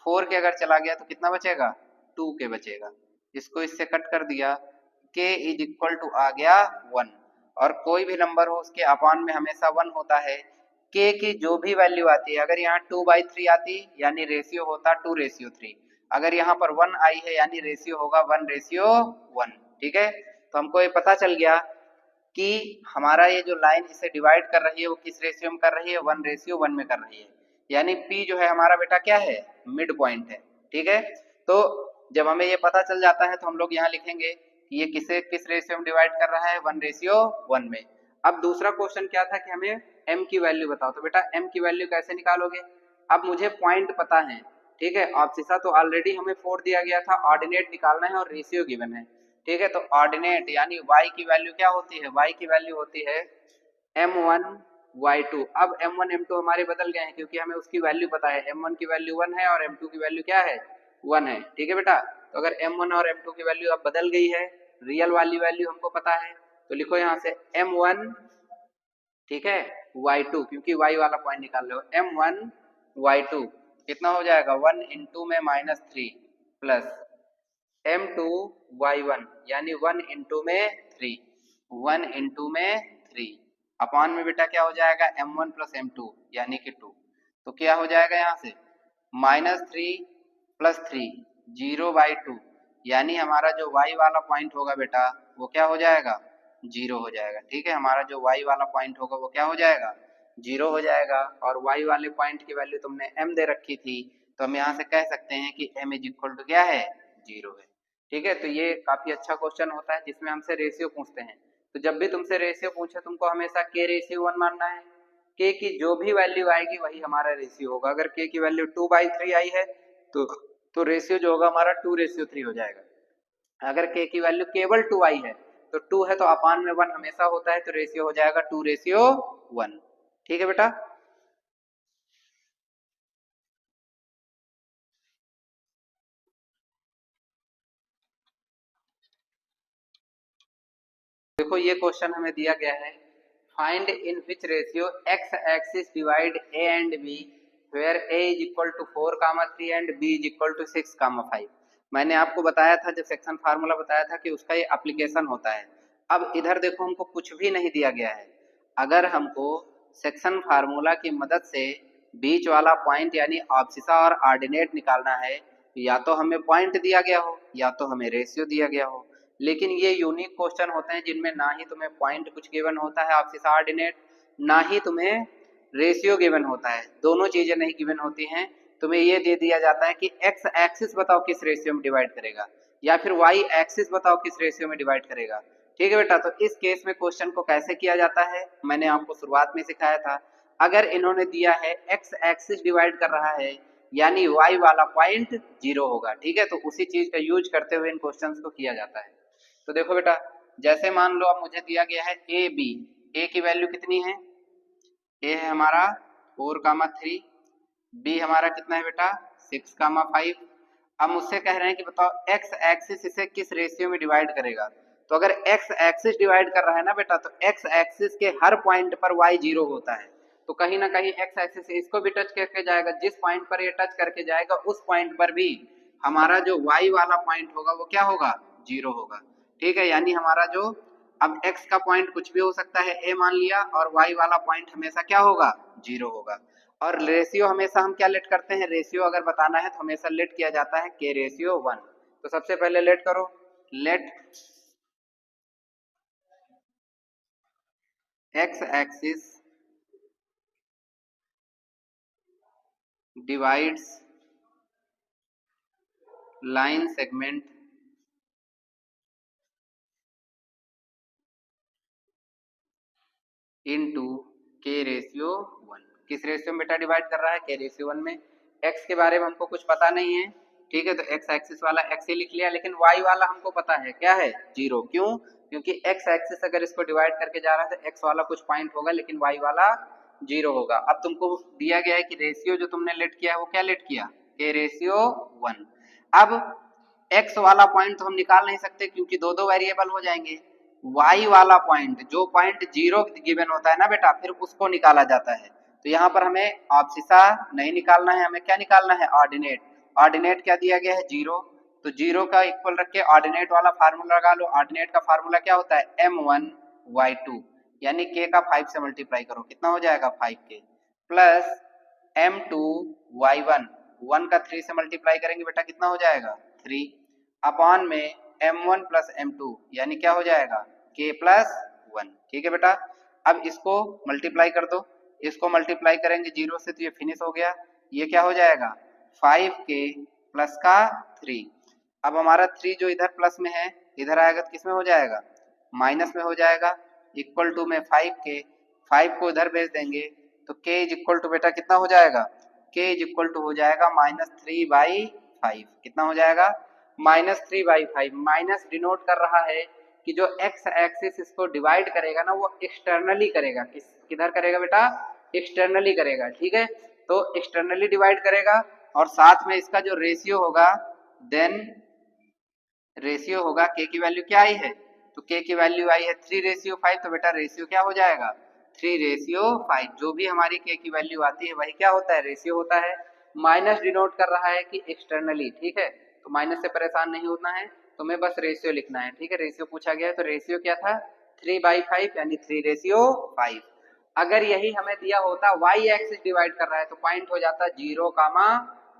4k अगर चला गया तो कितना बचेगा 2k बचेगा। इसको इससे कट कर दिया k इज इक्वल टू आ गया 1 और कोई भी नंबर हो उसके अपॉन में हमेशा 1 होता है। k की जो भी वैल्यू आती है अगर यहाँ 2/3 आती यानी रेशियो होता 2:3 अगर यहाँ पर 1 आई है यानी रेशियो होगा 1:1 ठीक है। तो हमको ये पता चल गया कि हमारा ये जो लाइन इसे डिवाइड कर रही है वो किस रेशियो में कर रही है 1:1 में कर रही है। यानी p जो है हमारा बेटा क्या है मिड पॉइंट है ठीक है। तो जब हमें ये पता चल जाता है तो हम लोग यहाँ लिखेंगे कि ये किसे किस रेशियो में डिवाइड कर रहा है 1:1 में। अब दूसरा क्वेश्चन क्या था कि हमें m की वैल्यू बताओ तो बेटा m की वैल्यू कैसे निकालोगे। अब मुझे पॉइंट पता है ठीक है ऑब्सिसा तो ऑलरेडी हमें 4 दिया गया था ऑर्डिनेट निकालना है और रेशियो गिवन है ठीक है। तो ऑर्डिनेट यानी y की वैल्यू क्या होती है y की वैल्यू होती है m1 y2। अब m1 m2 हमारे बदल गए हैं क्योंकि हमें उसकी वैल्यू पता है m1 की वैल्यू 1 है और m2 की वैल्यू क्या है 1 है ठीक है बेटा। तो अगर m1 और m2 की वैल्यू अब बदल गई है रियल वाली वैल्यू हमको पता है तो लिखो यहाँ से m1 ठीक है y2 क्योंकि y वाला पॉइंट निकाल लो m1 y2 कितना हो जाएगा 1 इंटू में -3 प्लस m2 y1 यानी 1 इंटू में 3 1 इंटू में 3 अपॉन में बेटा क्या हो जाएगा m1 प्लस m2 यानी कि 2। तो क्या हो जाएगा यहाँ से -3 प्लस 3 0/2 यानी हमारा जो y वाला पॉइंट होगा बेटा वो क्या हो जाएगा 0 हो जाएगा ठीक है। हमारा जो y वाला पॉइंट होगा वो क्या हो जाएगा 0 हो जाएगा और y वाले पॉइंट की वैल्यू तुमने m दे रखी थी तो हम यहाँ से कह सकते हैं कि m इज इक्वल टू क्या है 0 है ठीक है। तो ये काफी अच्छा क्वेश्चन होता है जिसमें हमसे रेशियो पूछते हैं। तो जब भी तुमसे रेशियो पूछे तुमको हमेशा k रेशियो 1 मानना है। k की जो भी वैल्यू आएगी वही हमारा रेशियो होगा। अगर k की वैल्यू 2/3 आई है तो रेशियो जो होगा हमारा 2:3 हो जाएगा। अगर k की वैल्यू केवल 2 आई है तो 2 है तो अपान में 1 हमेशा होता है तो रेशियो हो जाएगा 2:1 ठीक है बेटा। देखो ये क्वेश्चन हमें दिया गया है, find in which ratio x axis divide A and B where A is equal to 4,3 and B is equal to 6,5। मैंने आपको बताया था जब सेक्शन फार्मूला बताया था कि उसका ये एप्लीकेशन होता है। अब इधर देखो हमको कुछ भी नहीं दिया गया है। अगर हमको सेक्शन फार्मूला की मदद से बीच वाला पॉइंट यानी एब्सिसा और ऑर्डिनेट निकालना है, या तो हमें पॉइंट दिया गया हो या तो हमें रेशियो दिया गया हो। लेकिन ये यूनिक क्वेश्चन होते हैं जिनमें ना ही तुम्हें पॉइंट कुछ गिवन होता है एब्सिसा ऑर्डिनेट, ना ही तुम्हें रेशियो गिवन होता है, दोनों चीजें नहीं गिवन होती हैं। तुम्हें ये दे दिया जाता है कि एक्स एक्सिस बताओ किस रेशियो में डिवाइड करेगा, या फिर वाई एक्सिस बताओ किस रेशियो में डिवाइड करेगा। ठीक है बेटा, तो इस केस में क्वेश्चन को कैसे किया जाता है मैंने आपको शुरुआत में सिखाया था। अगर इन्होंने दिया है एक्स एक्सिस डिवाइड कर रहा है यानी वाई वाला पॉइंट 0 होगा। ठीक है, तो उसी चीज का यूज करते हुए इन क्वेश्चंस को किया जाता है। तो देखो बेटा, जैसे मान लो अब मुझे दिया गया है ए बी, ए की वैल्यू कितनी है, ए है हमारा 4,3, बी हमारा कितना है बेटा 6,5। अब मुझसे कह रहे हैं कि बताओ एक्स एक्सिस इसे किस रेशियो में डिवाइड करेगा। तो अगर एक्स एक्सिस डिवाइड कर रहा है ना बेटा, तो एक्स एक्सिस के हर पॉइंट पर वाई 0 होता है। तो कहीं ना कहीं एक्स एक्सिस इसको भी टच करके जाएगा, जिस पॉइंट पर ये टच करके जाएगा उस पॉइंट पर भी हमारा जो वाई वाला पॉइंट होगा वो क्या होगा, 0 होगा। ठीक है, यानी हमारा जो अब x का पॉइंट कुछ भी हो सकता है a मान लिया, और y वाला पॉइंट हमेशा क्या होगा, 0 होगा। और रेशियो हमेशा हम क्या लेट करते हैं, रेशियो अगर बताना है तो हमेशा लेट किया जाता है k रेशियो 1। तो सबसे पहले लेट करो, let x axis divides line segment into k ratio 1। किस रेशियो में बेटा डिवाइड कर रहा है, के रेशियो 1 में। x के बारे में हमको कुछ पता नहीं है, ठीक है, तो x एक्सिस वाला x ही लिख लिया, लेकिन y वाला हमको पता है क्या है, 0। क्यों, क्योंकि x एक्सिस अगर इसको डिवाइड करके जा रहा है तो x वाला कुछ पॉइंट होगा लेकिन y वाला 0 होगा। अब तुमको दिया गया है कि रेशियो जो तुमने लेट किया है वो क्या लेट किया, के रेशियो 1। अब x वाला पॉइंट तो हम निकाल नहीं सकते क्योंकि दो दो वेरिएबल हो जाएंगे। y वाला पॉइंट, जो पॉइंट 0 गिवन होता है ना बेटा, फिर उसको निकाला जाता है। तो यहाँ पर हमें एब्सिसा नहीं निकालना है, हमें क्या निकालना है, ऑर्डिनेट। ऑर्डिनेट क्या दिया गया है, 0। तो 0 का इक्वल रख के ऑर्डिनेट वाला फार्मूला लगा लो। ऑर्डिनेट का फार्मूला क्या होता है, m1y2, यानी k का 5 से मल्टीप्लाई करो, कितना हो जाएगा 5k, प्लस m2y1, 1 का 3 से मल्टीप्लाई करेंगे बेटा कितना हो जाएगा 3, अपॉन में m1 प्लस m2 यानी क्या हो जाएगा k प्लस 1। ठीक है बेटा, अब इसको मल्टीप्लाई कर दो, इसको मल्टीप्लाई करेंगे 0 से तो ये फिनिश हो गया, ये क्या हो जाएगा 5k प्लस का 3। अब हमारा 3 जो इधर प्लस में है इधर आएगा तो किस में हो जाएगा, माइनस में हो जाएगा, इक्वल टू में 5k, 5 को इधर भेज देंगे तो k इज इक्वल टू बेटा कितना हो जाएगा, k इज इक्वल टू हो जाएगा -3/5। कितना हो जाएगा, -3/5। माइनस डिनोट कर रहा है कि जो x एक्सिस इसको डिवाइड करेगा ना वो एक्सटर्नली करेगा, किधर करेगा बेटा, एक्सटर्नली करेगा। ठीक है, तो एक्सटर्नली डिवाइड करेगा, और साथ में इसका जो रेशियो होगा, देन रेशियो होगा, k की वैल्यू क्या आई है, तो k की वैल्यू आई है 3/5, तो बेटा रेशियो क्या हो जाएगा 3/5। जो भी हमारी k की वैल्यू आती है वही क्या होता है, रेशियो होता है। माइनस डिनोट कर रहा है कि एक्सटर्नली, ठीक है, तो माइनस से परेशान नहीं होना है, तुम्हें बस रेशियो लिखना है। ठीक है, रेशियो पूछा गया है तो रेशियो क्या था 3/5 यानी 3/5। अगर यही हमें दिया होता y एक्सिस डिवाइड कर रहा है तो पॉइंट हो जाता 0,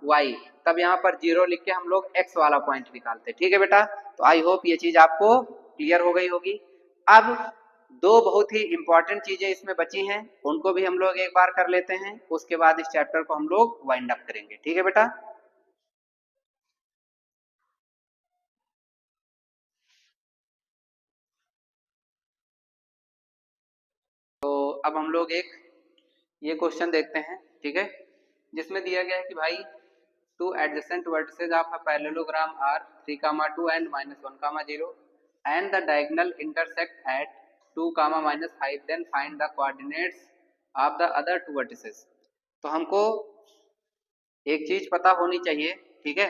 y, तब यहाँ पर 0 लिख के हम लोग x वाला पॉइंट निकालते। ठीक है बेटा, तो आई होप ये चीज आपको क्लियर हो गई होगी। अब दो बहुत ही इंपॉर्टेंट चीजें इसमें बची हैं, उनको भी हम लोग एक बार कर लेते हैं, उसके बाद इस चैप्टर को हम लोग वाइंड अप करेंगे। ठीक है बेटा, तो अब हम लोग एक ये क्वेश्चन देखते हैं, ठीक है, जिसमें दिया गया है कि भाई two adjacent vertices of a parallelogram are 3, 2 and -1, 0 and the diagonal intersect at 2, -5, then find the coordinates of the other two vertices। तो हमको एक चीज पता होनी चाहिए, ठीक है,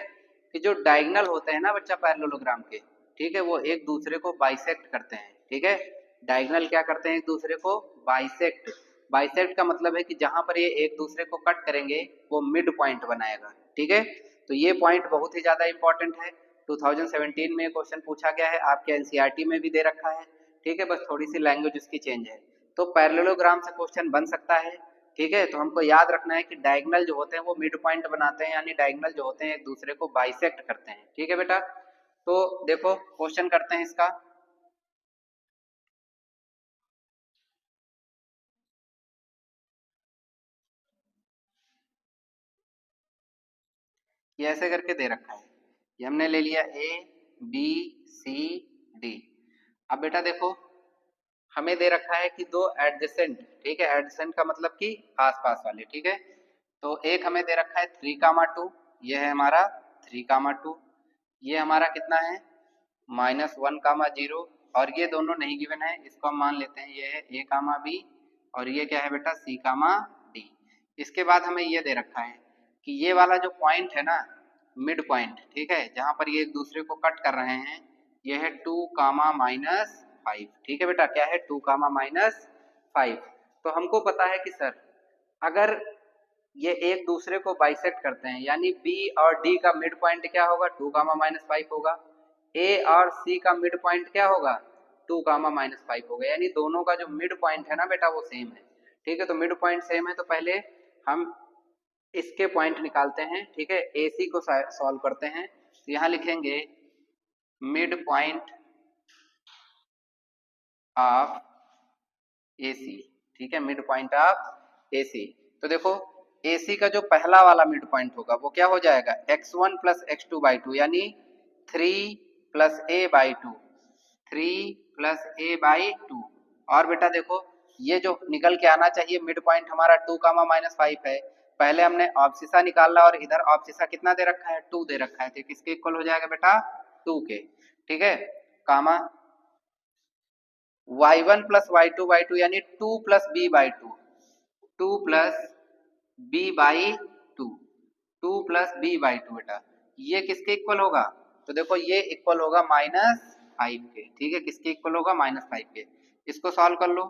कि जो डायगोनल होते हैं ना बच्चा पैरेललोग्राम के, ठीक है, वो एक दूसरे को बाइसेक्ट करते हैं। ठीक है, डायगोनल क्या करते हैं एक दूसरे को बाइसेक्ट। बाइसेक्ट का मतलब है कि जहां पर ये एक दूसरे को कट करेंगे वो मिड पॉइंट बनाएगा, ठीक है। तो ये पॉइंट बहुत ही ज्यादा इंपॉर्टेंट है। 2017 में क्वेश्चन पूछा गया है, आपके एनसीईआरटी में भी दे रखा है, ठीक है, बस थोड़ी सी लैंग्वेज उसकी चेंज है। तो पैरेललोग्राम से क्वेश्चन बन सकता है, ठीक है। तो हमको याद रखना है कि डायगोनल जो होते हैं वो मिड पॉइंट बनाते हैं, यानी डायगोनल जो होते हैं एक दूसरे को बाइसेक्ट करते हैं, ठीक है बेटा। तो देखो क्वेश्चन करते हैं इसका। ये ऐसे करके दे रखा है, ये हमने ले लिया ए बी सी डी। अब बेटा देखो हमें दे रखा है कि दो एडजेसेंट, ठीक है, एडजेसेंट का मतलब कि आसपास वाले, ठीक है। तो एक हमें दे रखा है 3,2, ये है हमारा 3,2, ये हमारा कितना है -1,0, और ये दोनों नहीं गिवन है, इसको हम मान लेते हैं ये है ए कामा बी, और ये क्या है बेटा सी कामा डी। इसके बाद हमें ये दे रखा है कि ये वाला जो पॉइंट है ना मिड पॉइंट, ठीक है, जहां पर ये एक दूसरे को कट कर रहे हैं, ये है 2,-5, ठीक है बेटा, क्या है 2,-5। तो हमको पता है कि सर अगर ये एक दूसरे को बाइसेक्ट करते हैं, यानी बी और डी का मिड पॉइंट क्या होगा 2,-5 होगा, ए और सी का मिड पॉइंट क्या होगा 2,-5 होगा, यानी दोनों का जो मिड पॉइंट है ना बेटा वो सेम है, ठीक है। तो मिड पॉइंट सेम है तो पहले हम इसके पॉइंट निकालते हैं, ठीक है, ए सी को सॉल्व करते हैं। तो यहाँ लिखेंगे मिड पॉइंट ऑफ ए सी, ठीक है, मिड पॉइंट ऑफ ए सी। तो देखो ए सी का जो पहला वाला मिड पॉइंट होगा वो क्या हो जाएगा x1 प्लस x2/2, यानी 3 प्लस a/2, 3 प्लस a/2। और बेटा देखो ये जो निकल के आना चाहिए मिड पॉइंट हमारा 2,-5 है, पहले हमने ऑब्सिसा निकाला और इधर ऑब्सिसा कितना दे रखा है 2 दे रखा है, तो किसके इक्वल हो जाएगा बेटा 2 के, ठीक है। कामा y1 प्लस y2/2 यानी 2 plus b/2, 2 plus b/2, 2 plus b/2 बेटा, ये किसके इक्वल होगा, तो देखो ये इक्वल होगा -5 के, ठीक है, किसके इक्वल होगा -5 के। इसको सॉल्व कर लो,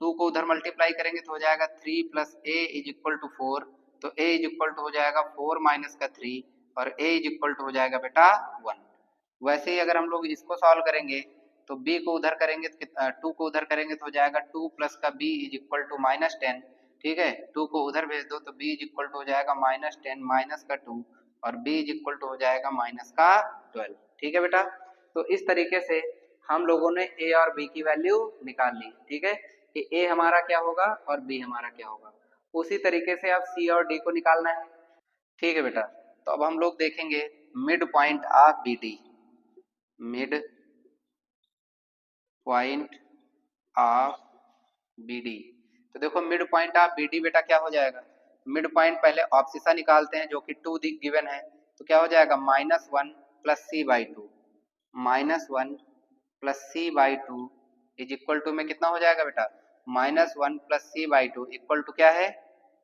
2 को उधर मल्टीप्लाई करेंगे तो हो जाएगा 3 plus a is equal to 4, तो a इज इक्वल टू हो जाएगा 4 माइनस का 3, और a इज इक्वल टू हो जाएगा बेटा 1। वैसे ही अगर हम लोग इसको सॉल्व करेंगे तो b को उधर करेंगे तो 2 को उधर करेंगे तो हो जाएगा 2 प्लस का b इज इक्वल टू -10, ठीक है, 2 को उधर भेज दो तो b इज इक्वल टू हो जाएगा -10 माइनस का 2, और b इज इक्वल टू हो जाएगा माइनस का 12, ठीक है बेटा। तो इस तरीके से हम लोगों ने a और b की वैल्यू निकाल ली, ठीक है, कि a हमारा क्या होगा और b हमारा क्या होगा। उसी तरीके से अब c और d को निकालना है, ठीक है बेटा। तो अब हम लोग देखेंगे mid point of B D, mid point of B D. तो देखो mid point of B D बेटा क्या हो जाएगा, मिड पॉइंट पहले ऑब्सिसा निकालते हैं जो कि 2 गिवन है, तो क्या हो जाएगा -1 plus c/2, -1 plus c/2 is equal to में कितना हो जाएगा बेटा -1 प्लस c/2 इक्वल टू क्या है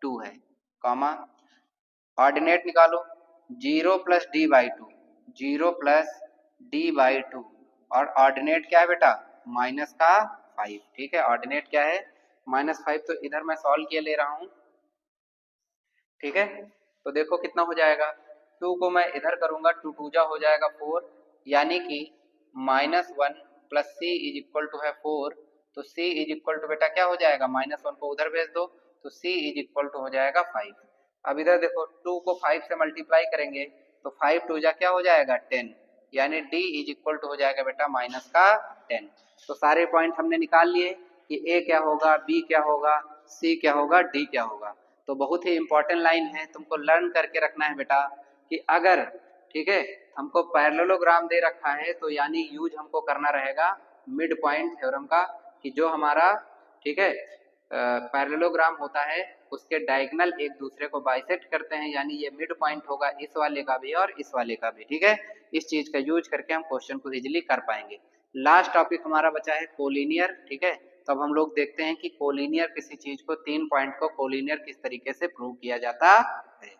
2 है, कॉमा ऑर्डिनेट निकालो 0 प्लस d/2, 0 प्लस d/2, और ऑर्डिनेट क्या है बेटा माइनस का 5, ठीक है, ऑर्डिनेट क्या है -5। तो इधर मैं सॉल्व किए ले रहा हूँ, ठीक है। तो देखो कितना हो जाएगा, 2 को मैं इधर करूंगा 2 2 जा हो जाएगा 4, यानी कि -1 plus c is equal to है 4, तो c इज इक्वल टू बेटा क्या हो जाएगा -1 को उधर भेज दो तो c इज इक्वल टू हो जाएगा 5। अब इधर देखो 2 को 5 से मल्टीप्लाई करेंगे तो 5 2 जा क्या हो जाएगा 10, यानी d इज इक्वल टू हो जाएगा बेटा माइनस का 10। तो सारे पॉइंट हमने निकाल लिए कि a क्या होगा, b क्या होगा, c क्या होगा, d क्या होगा। तो बहुत ही इंपॉर्टेंट लाइन है, तुमको लर्न करके रखना है बेटा कि अगर, ठीक है, हमको पैरेललोग्राम दे रखा है तो यानी यूज हमको करना रहेगा मिड पॉइंट थ्योरम का, कि जो हमारा, ठीक है, पैरेललोग्राम होता है उसके डायगोनल एक दूसरे को बाइसेक्ट करते हैं, यानी ये मिड पॉइंट होगा इस वाले का भी और इस वाले का भी, ठीक है। इस चीज का यूज करके हम क्वेश्चन को इजिली कर पाएंगे। लास्ट टॉपिक हमारा बचा है कोलिनियर, ठीक है। तो अब हम लोग देखते हैं कि कोलिनियर किसी चीज को 3 पॉइंट को कोलिनियर किस तरीके से प्रूव किया जाता है।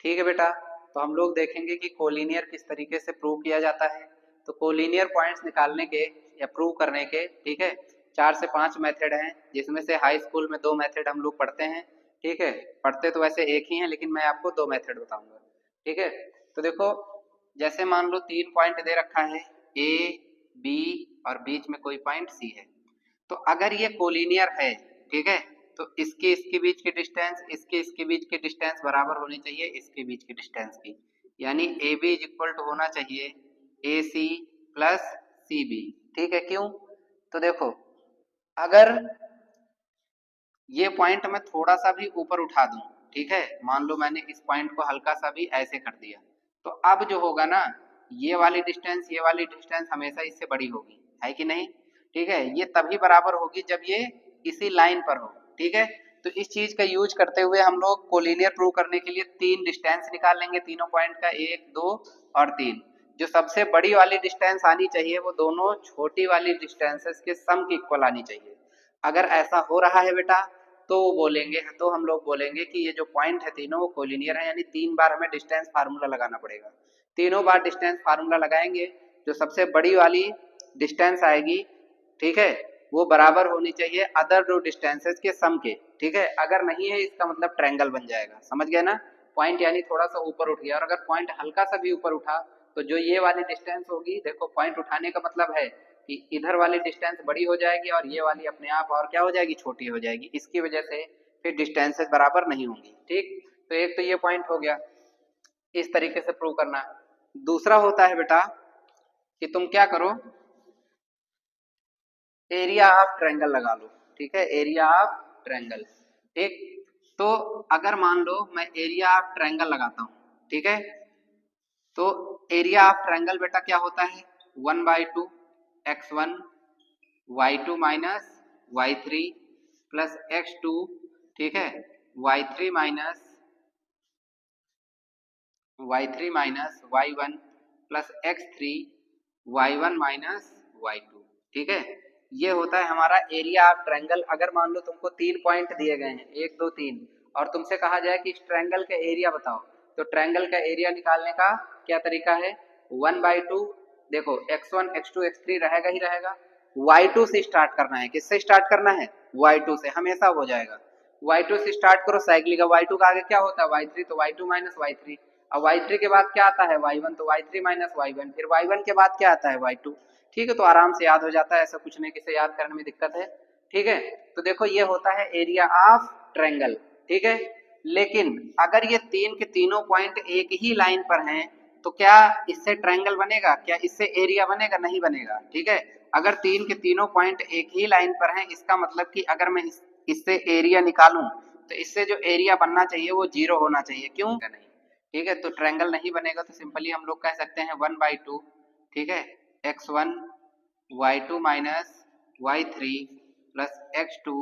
ठीक है बेटा, तो हम लोग देखेंगे कि कोलिनियर किस तरीके से प्रूव किया जाता है। तो कोलिनियर पॉइंट्स निकालने के या प्रूव करने के, ठीक है, 4 से 5 मेथड हैं, जिसमें से हाई स्कूल में 2 मेथड हम लोग पढ़ते हैं। ठीक है, पढ़ते तो वैसे एक ही हैं, लेकिन मैं आपको 2 मेथड बताऊंगा। ठीक है, तो देखो, जैसे मान लो 3 पॉइंट दे रखा है, ए बी और बीच में कोई पॉइंट सी है। तो अगर ये कोलिनियर है, ठीक है, तो इसके बीच की डिस्टेंस इसके बीच की डिस्टेंस बराबर होनी चाहिए इसके बीच की डिस्टेंस की, यानी A B is equal to होना चाहिए ए सी प्लस सी बी। ठीक है, क्यों? तो देखो, अगर ये पॉइंट मैं थोड़ा सा भी ऊपर उठा दूं, ठीक है, मान लो मैंने इस पॉइंट को हल्का सा भी ऐसे कर दिया, तो अब जो होगा ना, ये वाली डिस्टेंस हमेशा इससे बड़ी होगी, है कि नहीं? ठीक है, ये तभी बराबर होगी जब ये इसी लाइन पर हो। ठीक है, तो इस चीज का यूज करते हुए हम लोग कोलिनियर प्रूव करने के लिए 3 डिस्टेंस निकाल लेंगे, तीनों पॉइंट का, 1 2 और 3। जो सबसे बड़ी वाली डिस्टेंस आनी चाहिए वो दोनों छोटी वाली डिस्टेंसेस के सम की इक्वल आनी चाहिए। अगर ऐसा हो रहा है बेटा, तो हम लोग बोलेंगे कि ये जो पॉइंट है तीनों वो कोलिनियर है, यानी 3 बार हमें डिस्टेंस फार्मूला लगाना पड़ेगा। तीनों बार डिस्टेंस फार्मूला लगाएंगे, जो सबसे बड़ी वाली डिस्टेंस आएगी, ठीक है, वो बराबर होनी चाहिए अदर 2 डिस्टेंसेस के सम के। ठीक है, अगर नहीं है इसका मतलब ट्रायंगल बन जाएगा, समझ गए ना? पॉइंट यानी थोड़ा सा ऊपर उठ गया, और अगर पॉइंट हल्का सा भी ऊपर उठा तो जो ये वाली डिस्टेंस होगी, देखो पॉइंट उठाने का मतलब है कि इधर वाली डिस्टेंस बड़ी हो जाएगी और ये वाली अपने आप और क्या हो जाएगी, छोटी हो जाएगी। इसकी वजह से फिर डिस्टेंसेस बराबर नहीं होंगी। ठीक, तो एक तो ये पॉइंट हो गया, इस तरीके से प्रूव करना। दूसरा होता है बेटा कि तुम क्या करो, एरिया ऑफ ट्रायंगल लगा लो। ठीक है, एरिया ऑफ ट्रायंगल। ठीक, तो अगर मान लो मैं एरिया ऑफ ट्रायंगल लगाता हूं, ठीक है, तो एरिया ऑफ ट्रायंगल बेटा क्या होता है, 1/2 x1 y2 minus y3 plus x2, ठीक है, y3 minus y1 plus x3 y1 minus y2। ठीक है, ये होता है हमारा एरिया ऑफ ट्रायंगल। अगर मान लो तुमको 3 पॉइंट दिए गए हैं, 1 2 3, और तुमसे कहा जाए कि इस ट्रायंगल का एरिया बताओ, तो ट्रायंगल का एरिया निकालने का क्या तरीका है, 1/2, देखो x1 x2 x3 रहेगा ही रहेगा, y2 से स्टार्ट करना है। किससे स्टार्ट करना है, y2 से, हमेशा हो जाएगा। y2 से स्टार्ट करो, साइक्लिक का y2 का आगे क्या होता है, y3, तो y2 माइनस y3, अब y3 के बाद क्या आता है, y1, तो y3 माइनस y1, फिर y1 के बाद क्या आता है, y2। ठीक है, तो आराम से याद हो जाता है, ऐसा कुछ नहीं किसे याद करने में दिक्कत है। ठीक है, तो देखो ये होता है एरिया ऑफ ट्रायंगल। ठीक है, लेकिन अगर ये तीन के तीनों पॉइंट एक ही लाइन पर हैं, तो क्या इससे ट्रायंगल बनेगा, क्या इससे एरिया बनेगा, नहीं बनेगा। ठीक है, अगर तीन के तीनों पॉइंट एक ही लाइन पर हैं, इसका मतलब कि अगर मैं इससे एरिया निकालूं, तो इससे जो एरिया बनना चाहिए वो 0 होना चाहिए, क्यों नहीं? ठीक है, तो ट्रायंगल नहीं बनेगा, तो सिंपली हम लोग कह सकते हैं 1/2, ठीक है, x1 y2 minus y3 plus x2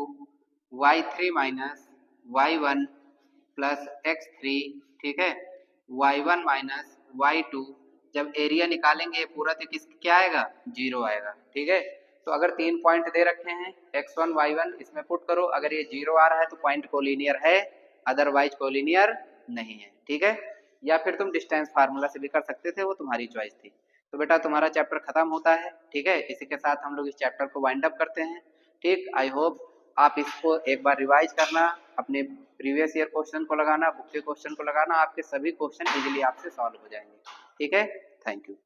y3 minus y1 plus x3, ठीक है, y1 माइनस y2। जब एरिया निकालेंगे पूरा तो किस क्या आएगा, 0 आएगा। ठीक है, तो अगर 3 पॉइंट दे रखे हैं x1 y1, इसमें पुट करो, अगर ये 0 आ रहा है तो पॉइंट कोलिनियर है, अदरवाइज कोलिनियर नहीं है। ठीक है, या फिर तुम डिस्टेंस फार्मूला से भी कर सकते थे, वो तुम्हारी चॉइस थी। तो बेटा तुम्हारा चैप्टर खत्म होता है। ठीक है, इसी के साथ हम लोग इस चैप्टर को वाइंड अप करते हैं। ठीक, आई होप आप इसको एक बार रिवाइज करना, अपने प्रीवियस ईयर क्वेश्चन को लगाना, बुक के क्वेश्चन को लगाना, आपके सभी क्वेश्चन इजीली आपसे सॉल्व हो जाएंगे। ठीक है, थैंक यू।